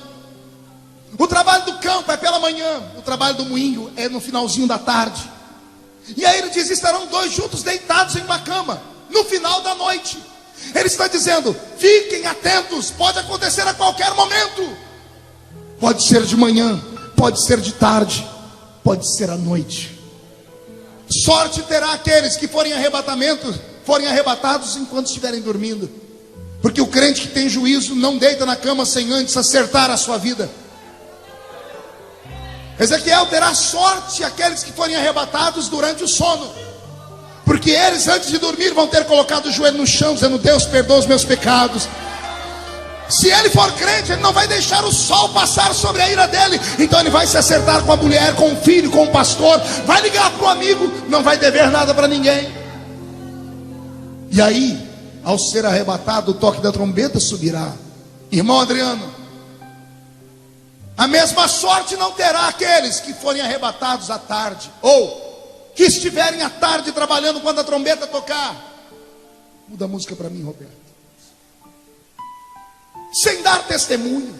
O trabalho do campo é pela manhã, o trabalho do moinho é no finalzinho da tarde. E aí ele diz: estarão dois juntos deitados em uma cama, no final da noite. Ele está dizendo: fiquem atentos, pode acontecer a qualquer momento. Pode ser de manhã, pode ser de tarde, pode ser à noite. Sorte terá aqueles que forem arrebatados enquanto estiverem dormindo. Porque o crente que tem juízo não deita na cama sem antes acertar a sua vida. Ezequiel: terá sorte aqueles que forem arrebatados durante o sono, porque eles antes de dormir vão ter colocado o joelho no chão, dizendo: Deus, perdoa os meus pecados. Se ele for crente, ele não vai deixar o sol passar sobre a ira dele. Então ele vai se acertar com a mulher, com o filho, com o pastor, vai ligar para o amigo, não vai dever nada para ninguém. E aí, ao ser arrebatado, o toque da trombeta subirá. Irmão Adriano, a mesma sorte não terá aqueles que forem arrebatados à tarde, ou que estiverem à tarde trabalhando quando a trombeta tocar. Muda a música para mim, Roberto. Sem dar testemunho,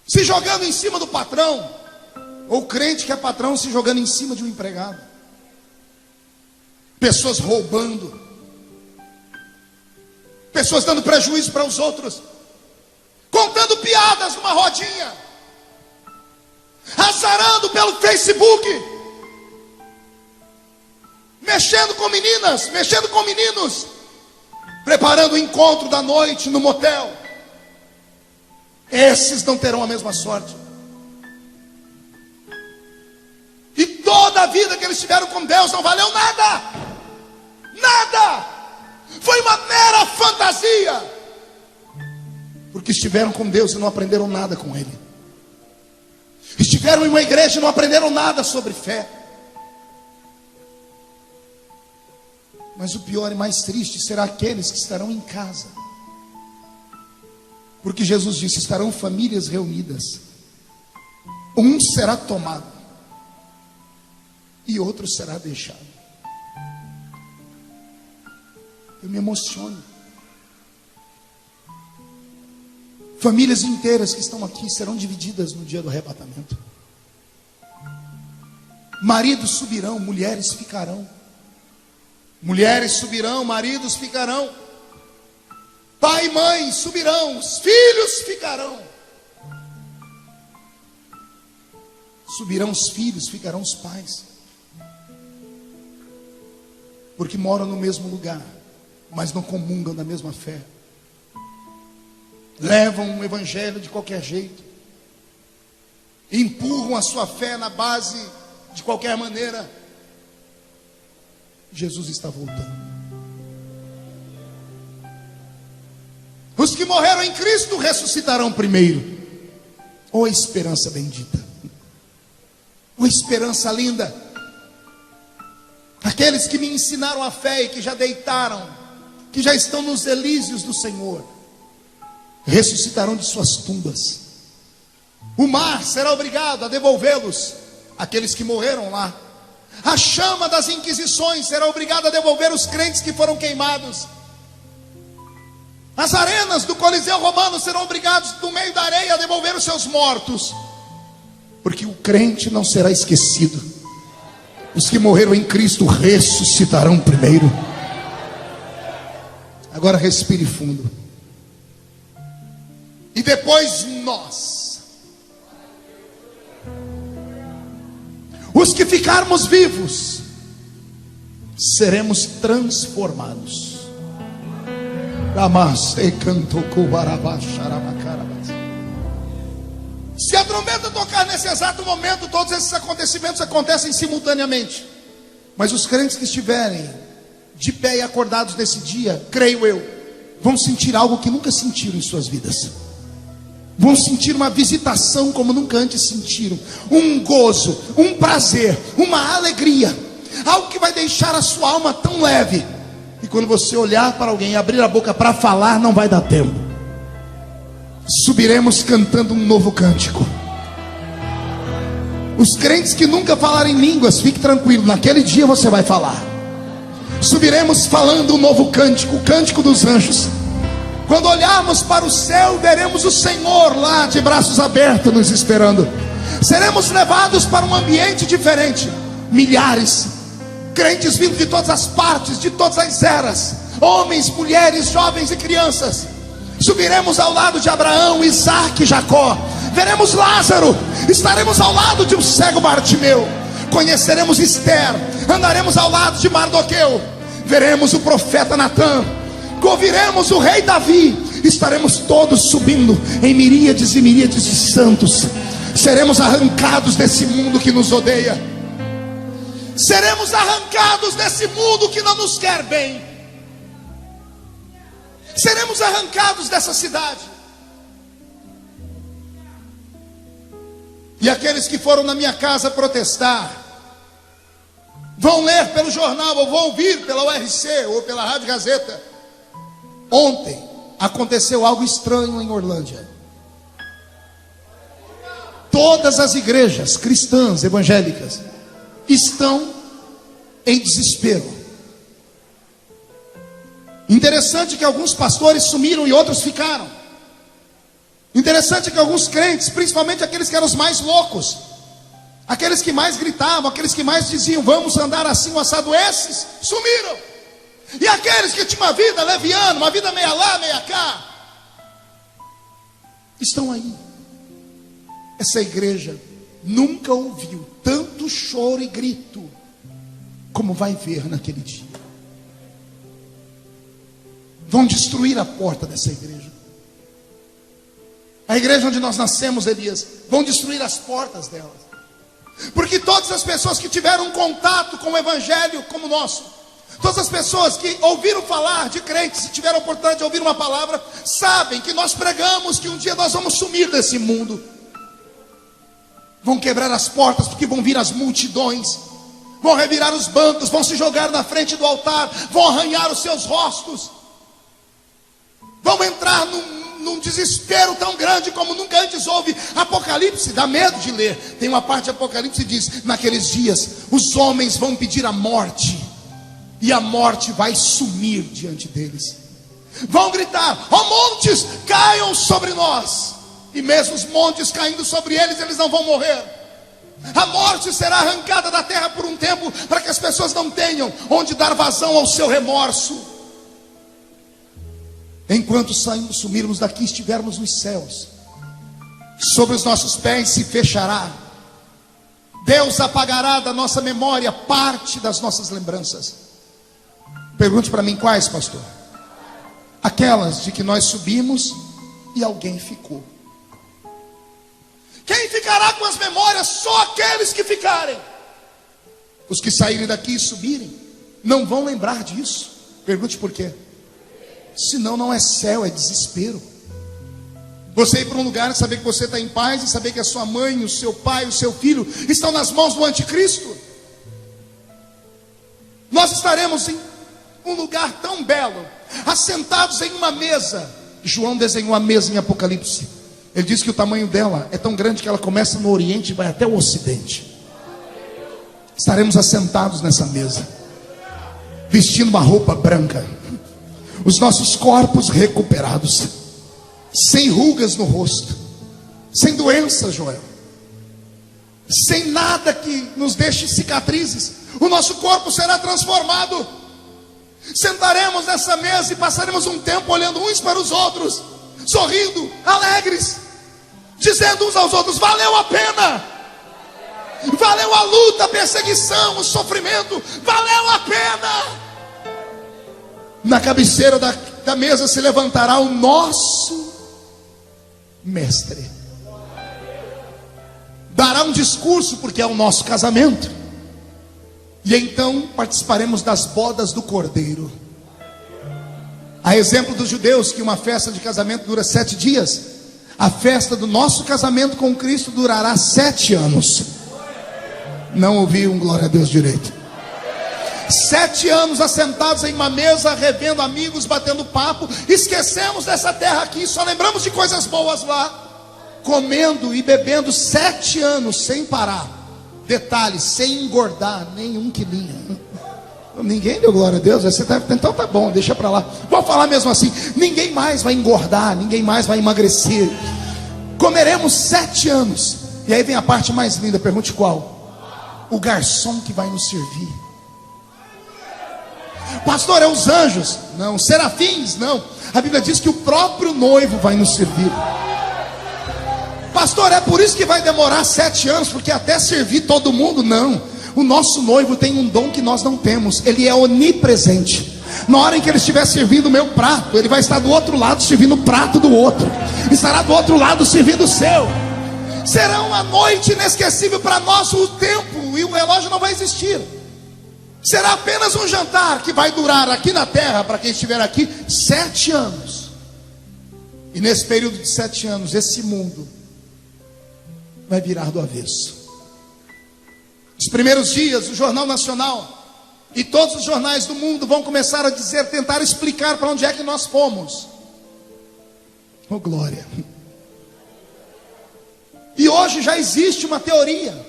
se jogando em cima do patrão, ou crente que é patrão se jogando em cima de um empregado. Pessoas roubando, pessoas dando prejuízo para os outros, contando piadas numa rodinha, azarando pelo Facebook, mexendo com meninas, mexendo com meninos, preparando o encontro da noite no motel. Esses não terão a mesma sorte. E toda a vida que eles tiveram com Deus não valeu nada. Nada. Foi uma mera fantasia. Porque estiveram com Deus e não aprenderam nada com Ele. Estiveram em uma igreja e não aprenderam nada sobre fé. Mas o pior e mais triste será aqueles que estarão em casa. Porque Jesus disse: estarão famílias reunidas, um será tomado e outro será deixado. Eu me emociono. Famílias inteiras que estão aqui serão divididas no dia do arrebatamento. Maridos subirão, mulheres ficarão. Mulheres subirão, maridos ficarão. Pai e mãe subirão, os filhos ficarão. Subirão os filhos, ficarão os pais. Porque moram no mesmo lugar, mas não comungam da mesma fé. Levam o evangelho de qualquer jeito. Empurram a sua fé na base de qualquer maneira. Jesus está voltando. Os que morreram em Cristo ressuscitarão primeiro. Oh, esperança bendita. Oh, esperança linda. Aqueles que me ensinaram a fé e que já deitaram, que já estão nos elíseos do Senhor, ressuscitarão de suas tumbas. O mar será obrigado a devolvê-los, aqueles que morreram lá. A chama das inquisições será obrigada a devolver os crentes que foram queimados. As arenas do Coliseu Romano serão obrigados, no meio da areia, a devolver os seus mortos. Porque o crente não será esquecido. Os que morreram em Cristo ressuscitarão primeiro. Agora respire fundo. E depois nós, os que ficarmos vivos, seremos transformados. Se a trombeta tocar nesse exato momento, todos esses acontecimentos acontecem simultaneamente. Mas os crentes que estiverem de pé e acordados nesse dia, creio eu, vão sentir algo que nunca sentiram em suas vidas. Vão sentir uma visitação como nunca antes sentiram. Um gozo, um prazer, uma alegria. Algo que vai deixar a sua alma tão leve. E quando você olhar para alguém e abrir a boca para falar, não vai dar tempo. Subiremos cantando um novo cântico. Os crentes que nunca falaram em línguas, fique tranquilo, naquele dia você vai falar. Subiremos falando um novo cântico, o cântico dos anjos. Quando olharmos para o céu, veremos o Senhor lá de braços abertos nos esperando. Seremos levados para um ambiente diferente. Milhares, crentes vindo de todas as partes, de todas as eras, homens, mulheres, jovens e crianças. Subiremos ao lado de Abraão, Isaac e Jacó. Veremos Lázaro. Estaremos ao lado de um cego Bartimeu. Conheceremos Esther. Andaremos ao lado de Mardoqueu. Veremos o profeta Natã. Ouviremos o rei Davi. Estaremos todos subindo em miríades e miríades de santos. Seremos arrancados desse mundo que nos odeia. Seremos arrancados desse mundo que não nos quer bem. Seremos arrancados dessa cidade. E aqueles que foram na minha casa protestar, vão ler pelo jornal, ou vão ouvir pela URC, ou pela Rádio Gazeta. Ontem aconteceu algo estranho em Orlândia. Todas as igrejas cristãs, evangélicas, estão em desespero. Interessante que alguns pastores sumiram e outros ficaram. Interessante que alguns crentes, principalmente aqueles que eram os mais loucos, aqueles que mais gritavam, aqueles que mais diziam, vamos andar assim, o assado, esses sumiram. E aqueles que tinham uma vida leviana, uma vida meia lá, meia cá, estão aí. Essa igreja nunca ouviu tanto choro e grito como vai ver naquele dia. Vão destruir a porta dessa igreja. A igreja onde nós nascemos, Elias, vão destruir as portas delas. Porque todas as pessoas que tiveram contato com o evangelho como o nosso, todas as pessoas que ouviram falar de crentes, e tiveram a oportunidade de ouvir uma palavra, sabem que nós pregamos que um dia nós vamos sumir desse mundo. Vão quebrar as portas, porque vão vir as multidões, vão revirar os bancos, vão se jogar na frente do altar, vão arranhar os seus rostos, vão entrar num desespero tão grande como nunca antes houve. Apocalipse, dá medo de ler. Tem uma parte de Apocalipse que diz, naqueles dias, os homens vão pedir a morte, e a morte vai sumir diante deles. Vão gritar, ó montes, caiam sobre nós. E mesmo os montes caindo sobre eles, eles não vão morrer. A morte será arrancada da terra por um tempo, para que as pessoas não tenham onde dar vazão ao seu remorso. Enquanto saímos, sumirmos daqui, estivermos nos céus, sobre os nossos pés se fechará. Deus apagará da nossa memória parte das nossas lembranças. Pergunte para mim quais, pastor? Aquelas de que nós subimos e alguém ficou. Quem ficará com as memórias? Só aqueles que ficarem. Os que saírem daqui e subirem não vão lembrar disso. Pergunte por quê? Senão não é céu, é desespero. Você ir para um lugar e saber que você está em paz, e saber que a sua mãe, o seu pai, o seu filho estão nas mãos do anticristo. Nós estaremos em um lugar tão belo, assentados em uma mesa. João desenhou a mesa em Apocalipse. Ele diz que o tamanho dela é tão grande que ela começa no Oriente e vai até o Ocidente. Estaremos assentados nessa mesa, vestindo uma roupa branca, os nossos corpos recuperados, sem rugas no rosto, sem doença, Joel, sem nada que nos deixe cicatrizes. O nosso corpo será transformado. Sentaremos nessa mesa e passaremos um tempo olhando uns para os outros, sorrindo, alegres, dizendo uns aos outros: valeu a pena, valeu a luta, a perseguição, o sofrimento, valeu a pena. Na cabeceira da mesa se levantará o nosso mestre, dará um discurso, porque é o nosso casamento, e então participaremos das bodas do Cordeiro. A exemplo dos judeus, que uma festa de casamento dura 7 dias, a festa do nosso casamento com Cristo durará 7 anos. Não ouvi um glória a Deus direito. 7 anos assentados em uma mesa, revendo amigos, batendo papo. Esquecemos dessa terra aqui, só lembramos de coisas boas lá. Comendo e bebendo 7 anos sem parar. Detalhe, sem engordar nem 1 quilinho. Ninguém deu glória a Deus. Você tá, então tá bom, deixa pra lá. Vou falar mesmo assim: ninguém mais vai engordar, ninguém mais vai emagrecer. Comeremos 7 anos. E aí vem a parte mais linda, pergunte qual? O garçom que vai nos servir. Pastor, é os anjos? Não. Serafins? Não. A Bíblia diz que o próprio noivo vai nos servir. Pastor, é por isso que vai demorar 7 anos, porque até servir todo mundo? Não. O nosso noivo tem um dom que nós não temos. Ele é onipresente. Na hora em que ele estiver servindo o meu prato, ele vai estar do outro lado servindo o prato do outro. Estará do outro lado servindo o seu. Será uma noite inesquecível para nós. O tempo e o relógio não vai existir. Será apenas um jantar que vai durar aqui na terra, para quem estiver aqui, 7 anos. E nesse período de 7 anos, esse mundo vai virar do avesso. Os primeiros dias, o Jornal Nacional e todos os jornais do mundo vão começar a dizer, tentar explicar para onde é que nós fomos. Oh glória! E hoje já existe uma teoria.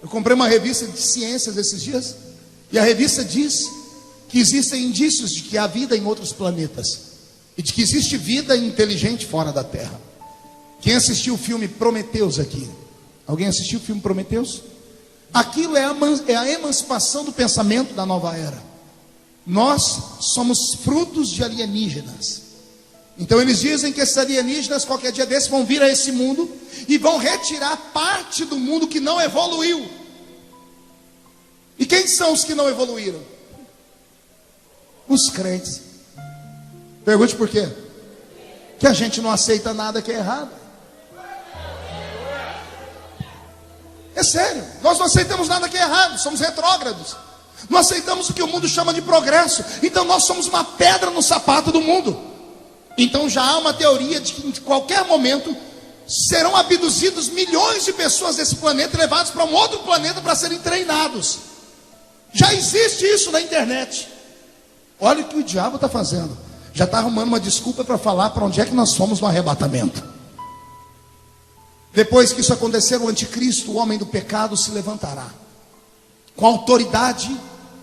Eu comprei uma revista de ciências esses dias, e a revista diz que existem indícios de que há vida em outros planetas, e de que existe vida inteligente fora da Terra. Quem assistiu o filme Prometeus aqui? Alguém assistiu o filme Prometeus? Aquilo é a emancipação do pensamento da nova era. Nós somos frutos de alienígenas. Então eles dizem que esses alienígenas qualquer dia desses vão vir a esse mundo e vão retirar parte do mundo que não evoluiu. E quem são os que não evoluíram? Os crentes. Pergunte por quê? Que a gente não aceita nada que é errado. É sério, nós não aceitamos nada que é errado, somos retrógrados. Não aceitamos o que o mundo chama de progresso. Então nós somos uma pedra no sapato do mundo. Então já há uma teoria de que em qualquer momento serão abduzidos milhões de pessoas desse planeta e levados para um outro planeta para serem treinados. Já existe isso na internet. Olha o que o diabo está fazendo. Já está arrumando uma desculpa para falar para onde é que nós fomos no arrebatamento. Depois que isso acontecer, o anticristo, o homem do pecado, se levantará com autoridade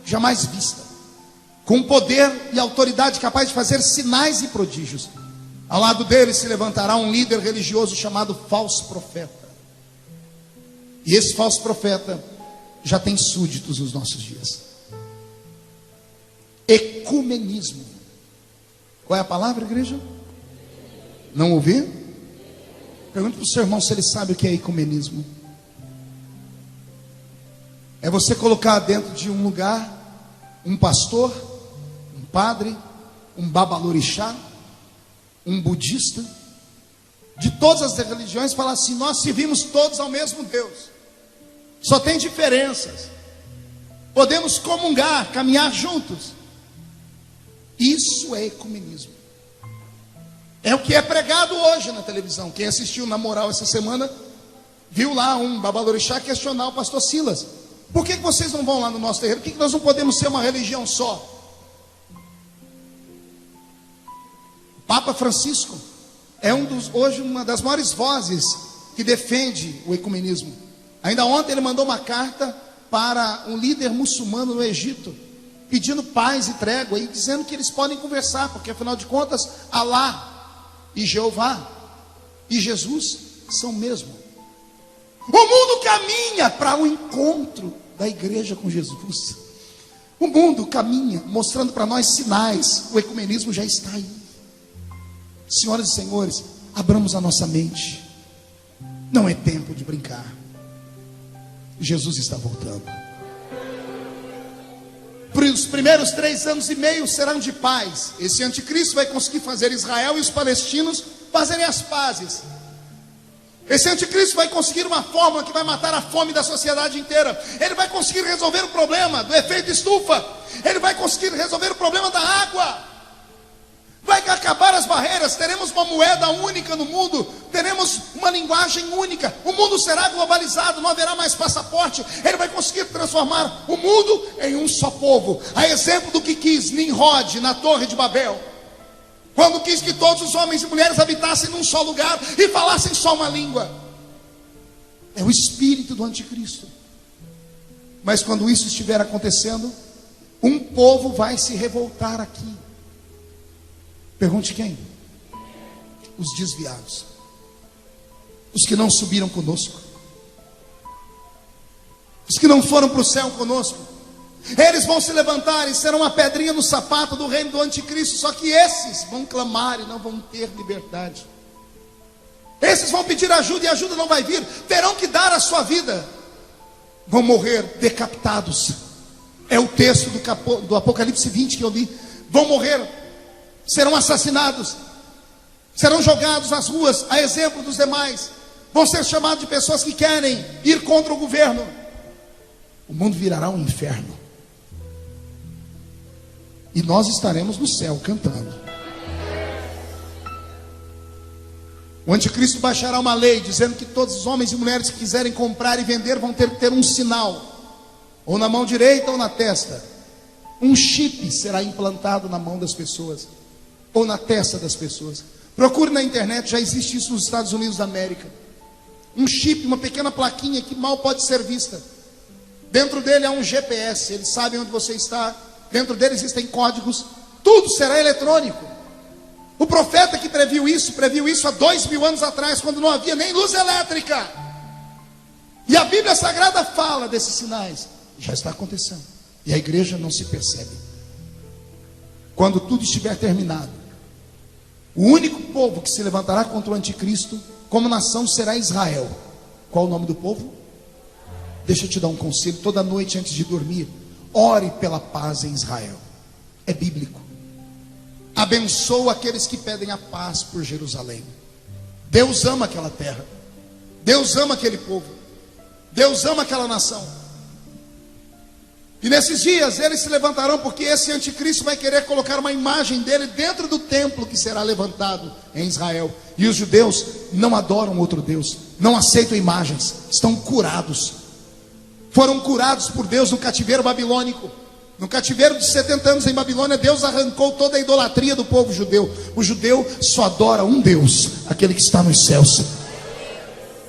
jamais vista, com poder e autoridade capaz de fazer sinais e prodígios. Ao lado dele se levantará um líder religioso chamado falso profeta. E esse falso profeta já tem súditos nos nossos dias. Ecumenismo. Qual é a palavra, igreja? Não ouvi? Pergunte para o seu irmão se ele sabe o que é ecumenismo. É você colocar dentro de um lugar um pastor, um padre, um babalorixá, um budista, de todas as religiões, falar assim: nós servimos todos ao mesmo Deus, só tem diferenças, podemos comungar, caminhar juntos. Isso é ecumenismo. É o que é pregado hoje na televisão. Quem assistiu na moral essa semana, viu lá um babalorixá questionar o pastor Silas. Por que vocês não vão lá no nosso terreiro? Por que nós não podemos ser uma religião só? O Papa Francisco é hoje uma das maiores vozes que defende o ecumenismo. Ainda ontem ele mandou uma carta para um líder muçulmano no Egito, pedindo paz e trégua e dizendo que eles podem conversar, porque afinal de contas, Alá e Jeová e Jesus são o mesmo. O mundo caminha para o encontro da igreja com Jesus. O mundo caminha mostrando para nós sinais. O ecumenismo já está aí. Senhoras e senhores, abramos a nossa mente. Não é tempo de brincar. Jesus está voltando. Os primeiros 3 anos e meio serão de paz. Esse anticristo vai conseguir fazer Israel e os palestinos fazerem as pazes. Esse anticristo vai conseguir uma fórmula que vai matar a fome da sociedade inteira. Ele vai conseguir resolver o problema do efeito estufa. Ele vai conseguir resolver o problema da água. Vai acabar as barreiras. Teremos uma moeda única no mundo. Teremos uma linguagem única. O mundo será globalizado. Não haverá mais passaporte. Ele vai conseguir transformar o mundo em um só povo. A exemplo do que quis Nimrod na Torre de Babel, quando quis que todos os homens e mulheres habitassem num só lugar e falassem só uma língua. É o espírito do anticristo. Mas quando isso estiver acontecendo, um povo vai se revoltar aqui. Pergunte quem? Os desviados. Os que não subiram conosco. Os que não foram para o céu conosco. Eles vão se levantar e serão uma pedrinha no sapato do reino do anticristo. Só que esses vão clamar e não vão ter liberdade. Esses vão pedir ajuda e a ajuda não vai vir. Terão que dar a sua vida. Vão morrer decapitados. É o texto do Apocalipse 20 que eu li. Vão morrer, serão assassinados, serão jogados nas ruas, a exemplo dos demais. Vão ser chamados de pessoas que querem ir contra o governo. O mundo virará um inferno. E nós estaremos no céu cantando. O anticristo baixará uma lei dizendo que todos os homens e mulheres que quiserem comprar e vender vão ter que ter um sinal, ou na mão direita ou na testa. Um chip será implantado na mão das pessoas, ou na testa das pessoas. Procure na internet, já existe isso nos Estados Unidos da América. Um chip, uma pequena plaquinha que mal pode ser vista. Dentro dele há um GPS, eles sabem onde você está. Dentro dele existem códigos. Tudo será eletrônico. O profeta que previu isso há 2000 anos atrás, quando não havia nem luz elétrica. E a Bíblia Sagrada fala desses sinais. Já está acontecendo. E a igreja não se percebe. Quando tudo estiver terminado, o único povo que se levantará contra o anticristo como nação será Israel. Qual o nome do povo? Deixa eu te dar um conselho. Toda noite antes de dormir, ore pela paz em Israel. É bíblico. Abençoa aqueles que pedem a paz por Jerusalém. Deus ama aquela terra. Deus ama aquele povo. Deus ama aquela nação. E nesses dias eles se levantarão, porque esse anticristo vai querer colocar uma imagem dele dentro do templo que será levantado em Israel. E os judeus não adoram outro Deus, não aceitam imagens, estão curados. Foram curados por Deus no cativeiro babilônico. No cativeiro de 70 anos em Babilônia, Deus arrancou toda a idolatria do povo judeu. O judeu só adora um Deus, aquele que está nos céus.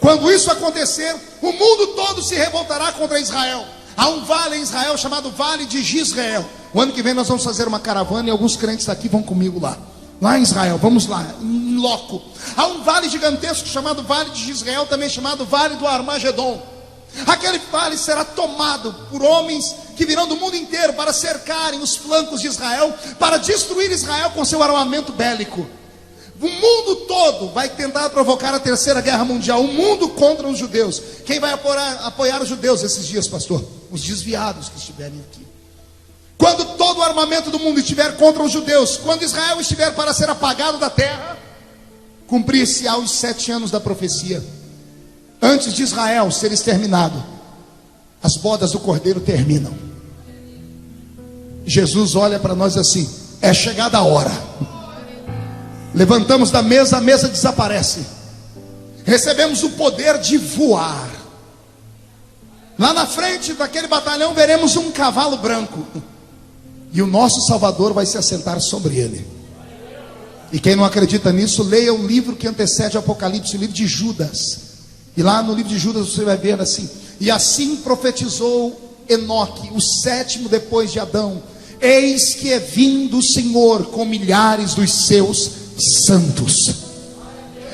Quando isso acontecer, o mundo todo se revoltará contra Israel. Há um vale em Israel chamado Vale de Jezreel. O ano que vem nós vamos fazer uma caravana e alguns crentes daqui vão comigo lá. Lá em Israel, vamos lá, em loco. Há um vale gigantesco chamado Vale de Jezreel, também chamado Vale do Armagedon. Aquele vale será tomado por homens que virão do mundo inteiro para cercarem os flancos de Israel, para destruir Israel com seu armamento bélico. O mundo todo vai tentar provocar a terceira guerra mundial. O mundo contra os judeus. Quem vai apoiar os judeus esses dias, pastor? Os desviados que estiverem aqui. Quando todo o armamento do mundo estiver contra os judeus, quando Israel estiver para ser apagado da terra, cumprir-se-á os 7 anos da profecia. Antes de Israel ser exterminado, as bodas do Cordeiro terminam. Jesus olha para nós assim: é chegada a hora. Levantamos da mesa, a mesa desaparece. Recebemos o poder de voar. Lá na frente daquele batalhão veremos um cavalo branco, e o nosso Salvador vai se assentar sobre ele. E quem não acredita nisso, leia o livro que antecede o Apocalipse, o livro de Judas. E lá no livro de Judas você vai ver assim: e assim profetizou Enoque, o sétimo depois de Adão: eis que é vindo o Senhor com milhares dos seus santos.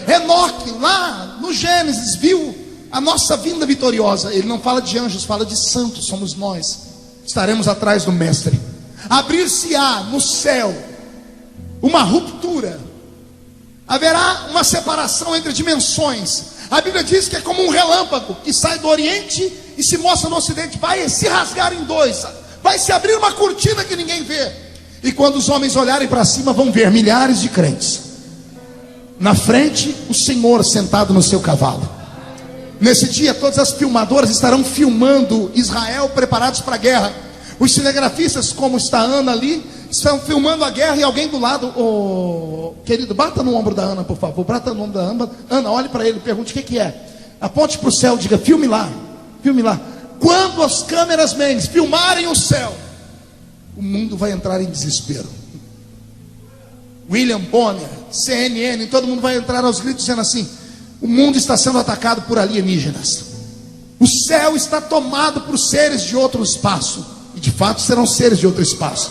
Enoque, lá no Gênesis, viu a nossa vinda vitoriosa. Ele não fala de anjos, fala de santos, somos nós. Estaremos atrás do Mestre. Abrir-se-á no céu uma ruptura, haverá uma separação entre dimensões. A Bíblia diz que é como um relâmpago que sai do Oriente e se mostra no Ocidente. Vai se rasgar em dois, vai se abrir uma cortina que ninguém vê. E quando os homens olharem para cima, vão ver milhares de crentes. Na frente, o Senhor sentado no seu cavalo. Nesse dia, todas as filmadoras estarão filmando Israel preparados para a guerra. Os cinegrafistas, como está a Ana ali, estão filmando a guerra. E alguém do lado: querido, bata no ombro da Ana, por favor. Bata no ombro da Ana. Ana, olhe para ele, pergunte o que é. Aponte para o céu, diga: filme lá, filme lá. Quando as câmeras men filmarem o céu, o mundo vai entrar em desespero. William Bonner, CNN, todo mundo vai entrar aos gritos dizendo assim: o mundo está sendo atacado por alienígenas. O céu está tomado por seres de outro espaço. E de fato serão seres de outro espaço.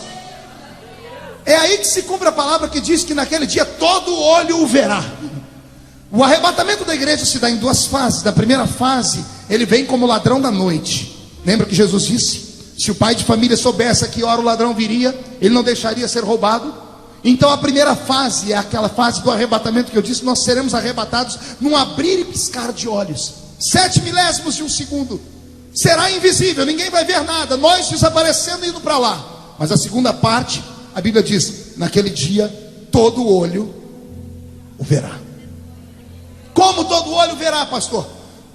É aí que se cumpre a palavra que diz que naquele dia todo olho o verá. O arrebatamento da igreja se dá em duas fases. Na primeira fase, ele vem como ladrão da noite. Lembra que Jesus disse: se o pai de família soubesse a que hora o ladrão viria, ele não deixaria ser roubado. Então a primeira fase é aquela fase do arrebatamento que eu disse: nós seremos arrebatados num abrir e piscar de olhos, 7 milésimos de um segundo. Será invisível, ninguém vai ver nada, nós desaparecendo e indo para lá. Mas a segunda parte, a Bíblia diz: naquele dia todo olho o verá. Como todo olho verá, pastor?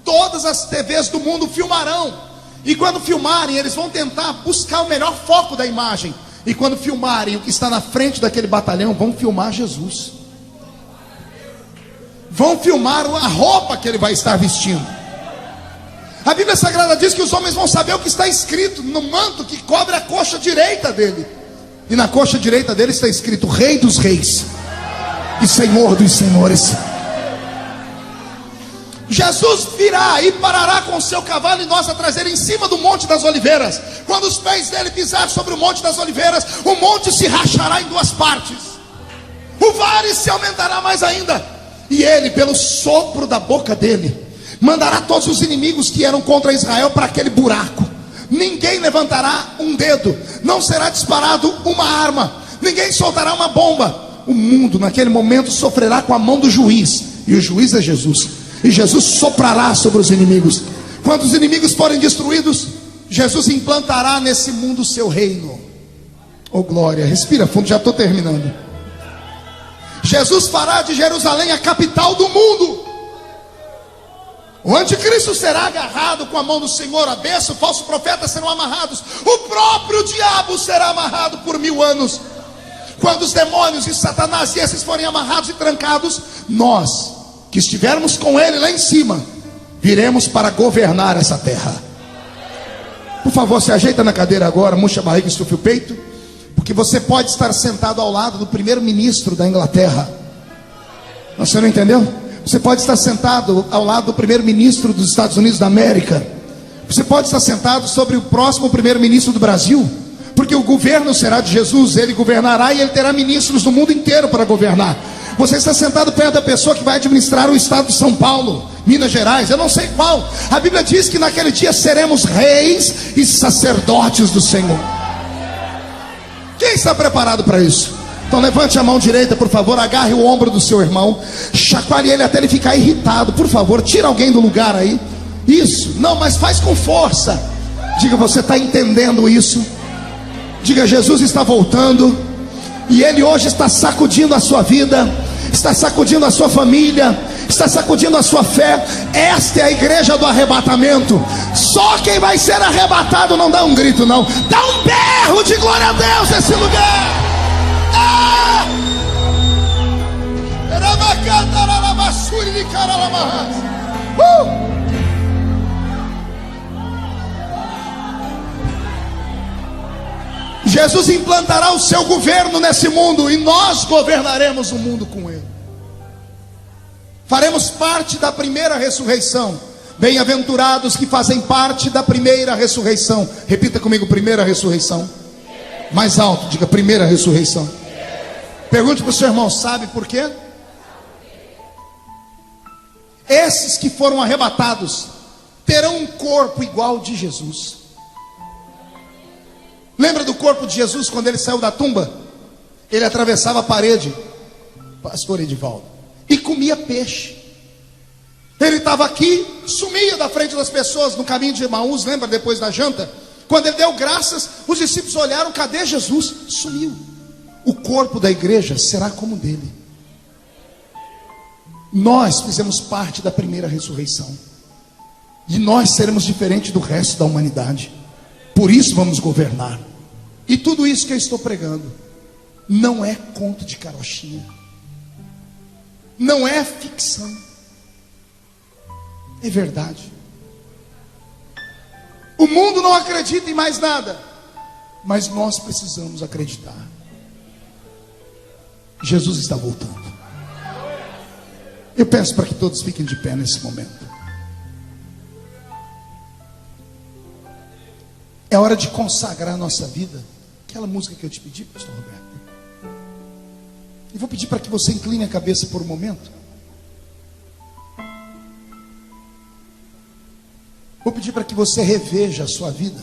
Todas as TVs do mundo filmarão. E quando filmarem, eles vão tentar buscar o melhor foco da imagem. E quando filmarem o que está na frente daquele batalhão, vão filmar Jesus. Vão filmar a roupa que ele vai estar vestindo. A Bíblia Sagrada diz que os homens vão saber o que está escrito no manto que cobre a coxa direita dele. E na coxa direita dele está escrito: Rei dos Reis e Senhor dos Senhores. Jesus virá e parará com o seu cavalo e nós atrás dele, em cima do Monte das Oliveiras. Quando os pés dele pisarem sobre o Monte das Oliveiras, o monte se rachará em duas partes, o vale se aumentará mais ainda, e ele, pelo sopro da boca dele, mandará todos os inimigos que eram contra Israel para aquele buraco. Ninguém levantará um dedo, não será disparado uma arma, ninguém soltará uma bomba. O mundo naquele momento sofrerá com a mão do juiz, e o juiz é Jesus. E Jesus soprará sobre os inimigos. Quando os inimigos forem destruídos, Jesus implantará nesse mundo o seu reino. Oh glória, respira fundo, já estou terminando. Jesus fará de Jerusalém a capital do mundo. O anticristo será agarrado com a mão do Senhor, a besta, o falso profeta serão amarrados, o próprio diabo será amarrado por 1000 anos. Quando os demônios e Satanás e esses forem amarrados e trancados, nós que estivermos com ele lá em cima, viremos para governar essa terra. Por favor, se ajeita na cadeira agora, murcha a barriga e estufe o peito, porque você pode estar sentado ao lado do primeiro-ministro da Inglaterra. Você não entendeu? Você pode estar sentado ao lado do primeiro-ministro dos Estados Unidos da América. Você pode estar sentado sobre o próximo primeiro-ministro do Brasil, porque o governo será de Jesus. Ele governará e ele terá ministros do mundo inteiro para governar. Você está sentado perto da pessoa que vai administrar o estado de São Paulo, Minas Gerais, eu não sei qual. A Bíblia diz que naquele dia seremos reis e sacerdotes do Senhor. Quem está preparado para isso? Então levante a mão direita, por favor, agarre o ombro do seu irmão, chacoalhe ele até ele ficar irritado. Por favor, tira alguém do lugar aí. Isso, não, mas faz com força. Diga: você está entendendo isso? Diga: Jesus está voltando, e Ele hoje está sacudindo a sua vida, está sacudindo a sua família, está sacudindo a sua fé. Esta é a igreja do arrebatamento. Só quem vai ser arrebatado não dá um grito, não, dá um berro de glória a Deus nesse lugar. Jesus implantará o seu governo nesse mundo e nós governaremos o mundo com ele. Faremos parte da primeira ressurreição. Bem-aventurados que fazem parte da primeira ressurreição. Repita comigo: primeira ressurreição. Mais alto, diga: primeira ressurreição. Pergunte para o seu irmão: sabe por quê? Esses que foram arrebatados terão um corpo igual ao de Jesus. Lembra do corpo de Jesus quando ele saiu da tumba? Ele atravessava a parede, pastor Edivaldo, e comia peixe. Ele estava aqui, sumia da frente das pessoas no caminho de Emaús. Lembra, depois da janta? Quando ele deu graças, os discípulos olharam: cadê Jesus? Sumiu. O corpo da igreja será como o dele. Nós fizemos parte da primeira ressurreição, e nós seremos diferentes do resto da humanidade. Por isso vamos governar. E tudo isso que eu estou pregando não é conto de carochinha, não é ficção, é verdade. O mundo não acredita em mais nada, mas nós precisamos acreditar. Jesus está voltando. Eu peço para que todos fiquem de pé nesse momento. É hora de consagrar a nossa vida. Aquela música que eu te pedi, pastor Roberto. E vou pedir para que você incline a cabeça por um momento. Vou pedir para que você reveja a sua vida.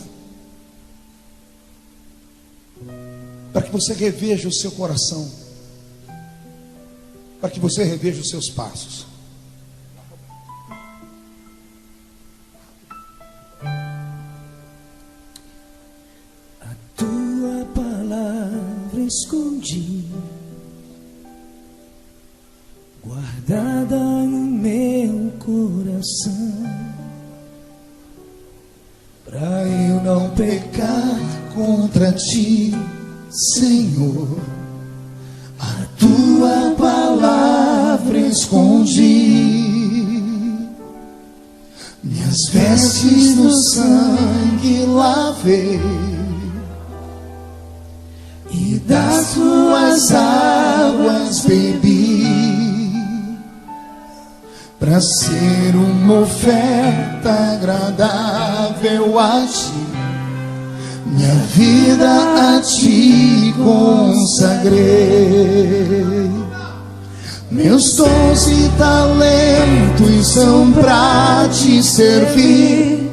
Para que você reveja o seu coração. Para que você reveja os seus passos. Tua palavra escondi, guardada no meu coração, pra eu não pecar contra ti, Senhor. A tua palavra escondi, minhas vestes no sangue lavei, e das tuas águas bebi, para ser uma oferta agradável a ti. Minha vida a ti consagrei. Meus dons e talentos são pra te servir.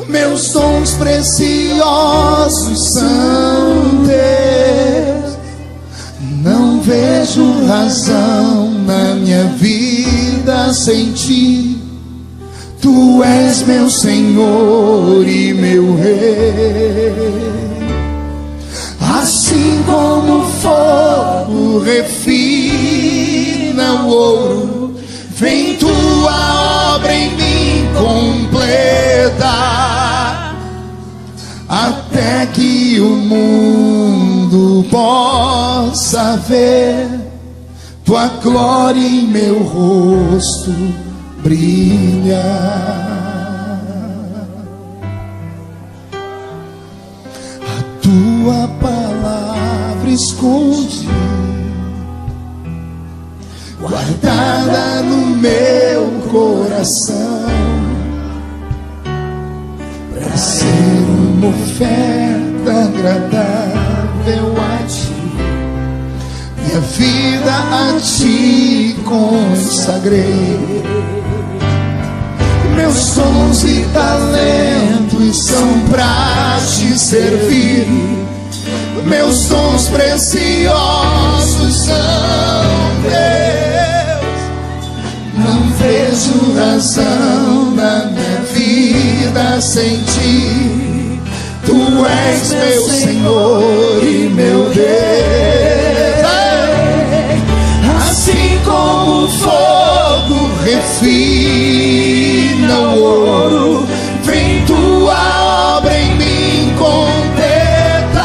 Meus dons preciosos são teus. Não vejo razão na minha vida sem ti. Tu és meu Senhor e meu Rei. Assim como o fogo refina o ouro, vem tua obra em mim completa, até que o mundo possa ver tua glória em meu rosto brilha. A tua palavra escondi, guardada no meu coração, para ser uma oferta agradável a ti. Minha vida a ti consagrei. Meus dons e talentos são pra te servir. Meus dons preciosos são teus. Não vejo razão na minha vida sem ti. Tu és meu Senhor e meu Deus. Assim como o fogo refina o ouro, vem tua obra em mim completa,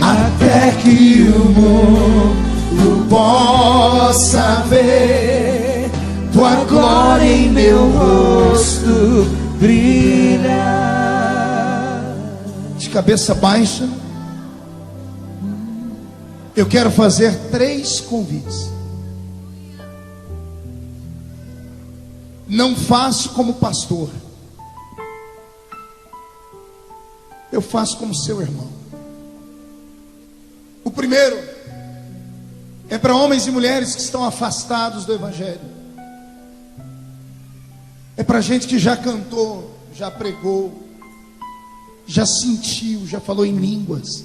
até que o mundo possa de cabeça baixa, eu quero fazer 3 convites. Não faço como pastor, eu faço como seu irmão. O primeiro é para homens e mulheres que estão afastados do Evangelho. É para gente que já cantou, já pregou, já sentiu, já falou em línguas,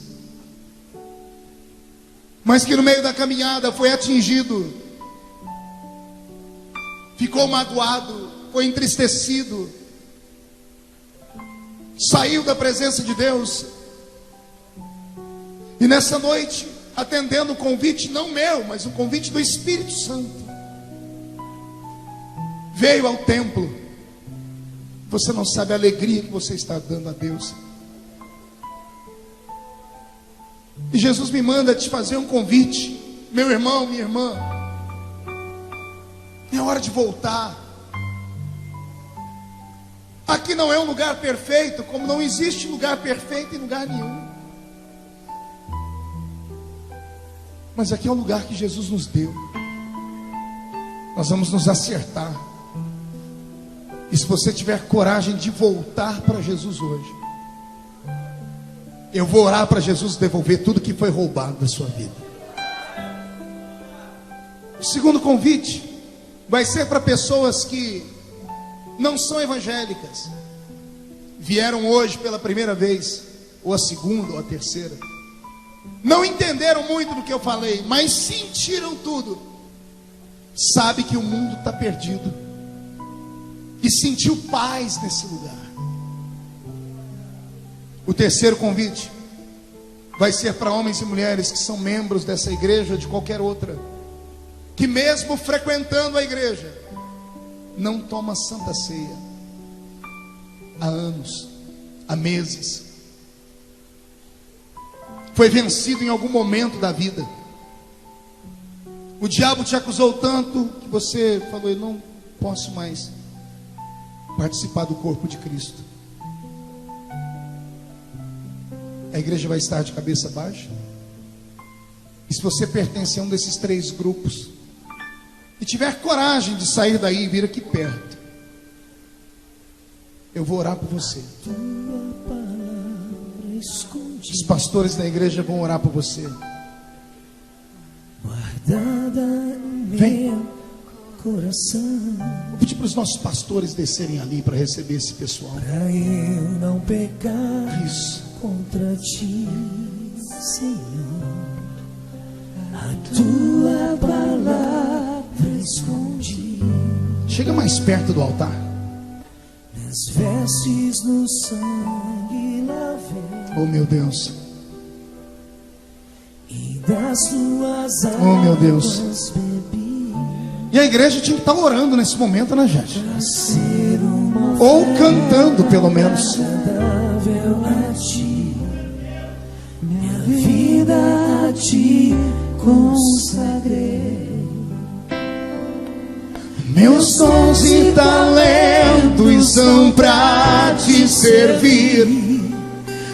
mas que no meio da caminhada foi atingido, ficou magoado, foi entristecido, saiu da presença de Deus. E nessa noite, atendendo o convite, não meu, mas o convite do Espírito Santo, veio ao templo. Você não sabe a alegria que você está dando a Deus. E Jesus me manda te fazer um convite, meu irmão, minha irmã. É hora de voltar. Aqui não é um lugar perfeito, como não existe lugar perfeito em lugar nenhum. Mas aqui é o lugar que Jesus nos deu. Nós vamos nos acertar. E se você tiver coragem de voltar para Jesus hoje, eu vou orar para Jesus devolver tudo que foi roubado da sua vida. O segundo convite vai ser para pessoas que não são evangélicas, vieram hoje pela primeira vez, ou a segunda, ou a terceira, não entenderam muito do que eu falei, mas sentiram tudo. Sabe que o mundo está perdido e sentiu paz nesse lugar. O terceiro convite vai ser para homens e mulheres que são membros dessa igreja ou de qualquer outra, que mesmo frequentando a igreja, não toma santa ceia há anos, há meses. Foi vencido em algum momento da vida. O diabo te acusou tanto que você falou: eu não posso mais participar do corpo de Cristo. A igreja vai estar de cabeça baixa. E se você pertence a um desses 3 grupos e tiver coragem de sair daí e vir aqui perto, eu vou orar por você. Os pastores da igreja vão orar por você. Vem. Vou pedir para os nossos pastores descerem ali para receber esse pessoal. Para eu não pecar Isso. contra ti, Senhor, a tua palavra escondi. Chega mais perto do altar. Nas vestes no sangue lavei. Oh meu Deus. E das tuas águas Oh meu Deus. bebi. E a igreja tinha que estar orando nesse momento, né, gente? Pra ser uma Ou cantando, pelo menos. agradável a ti, minha vida a ti consagrei. Meus dons e talentos são pra te servir.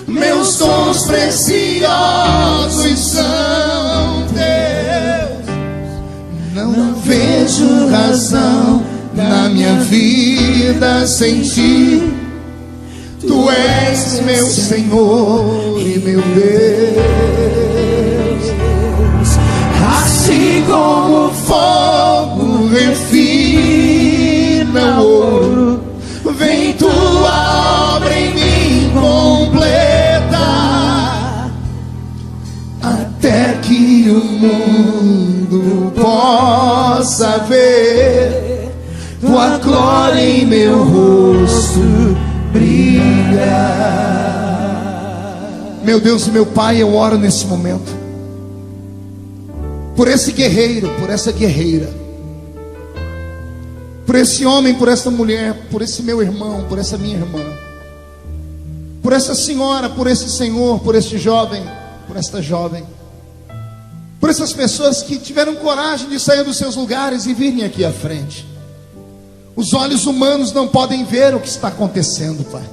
Meus dons preciosos são teus. Não vejo razão na minha vida sem ti. Tu és meu Senhor e meu Deus. Assim como o fogo refina o ouro, vem tua obra em mim completa, até que o mundo possa ver tua glória em meu rosto brilhar. Meu Deus e meu Pai, eu oro nesse momento por esse guerreiro, por essa guerreira, por esse homem, por essa mulher, por esse meu irmão, por essa minha irmã, por essa senhora, por esse senhor, por este jovem, por esta jovem, por essas pessoas que tiveram coragem de sair dos seus lugares e virem aqui à frente. Os olhos humanos não podem ver o que está acontecendo, Pai,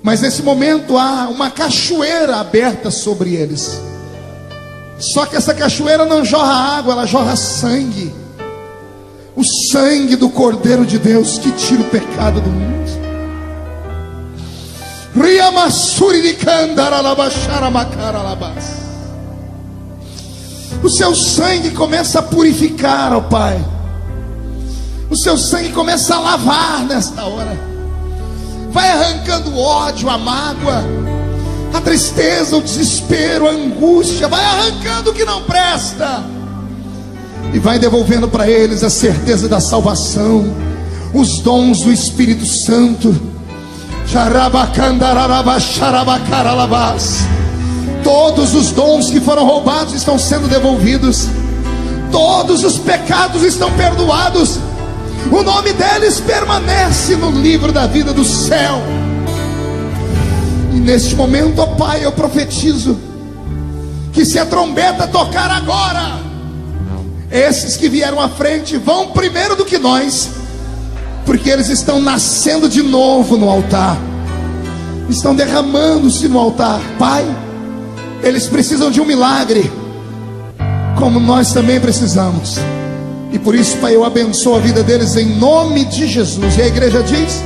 Mas nesse momento há uma cachoeira aberta sobre eles. Só que essa cachoeira não jorra água, ela jorra sangue. O sangue do Cordeiro de Deus que tira o pecado do mundo. O seu sangue começa a purificar, ó Pai. O seu sangue começa a lavar nesta hora. Vai arrancando o ódio, a mágoa, a tristeza, o desespero, a angústia. Vai arrancando o que não presta. E vai devolvendo para eles a certeza da salvação, os dons do Espírito Santo. Todos os dons que foram roubados estão sendo devolvidos. Todos os pecados estão perdoados. O nome deles permanece no livro da vida do céu. E neste momento, ó Pai, eu profetizo que se a trombeta tocar agora, esses que vieram à frente vão primeiro do que nós, porque eles estão nascendo de novo no altar, estão derramando-se no altar. Pai, eles precisam de um milagre, como nós também precisamos. E por isso, Pai, eu abençoo a vida deles em nome de Jesus. E a igreja diz...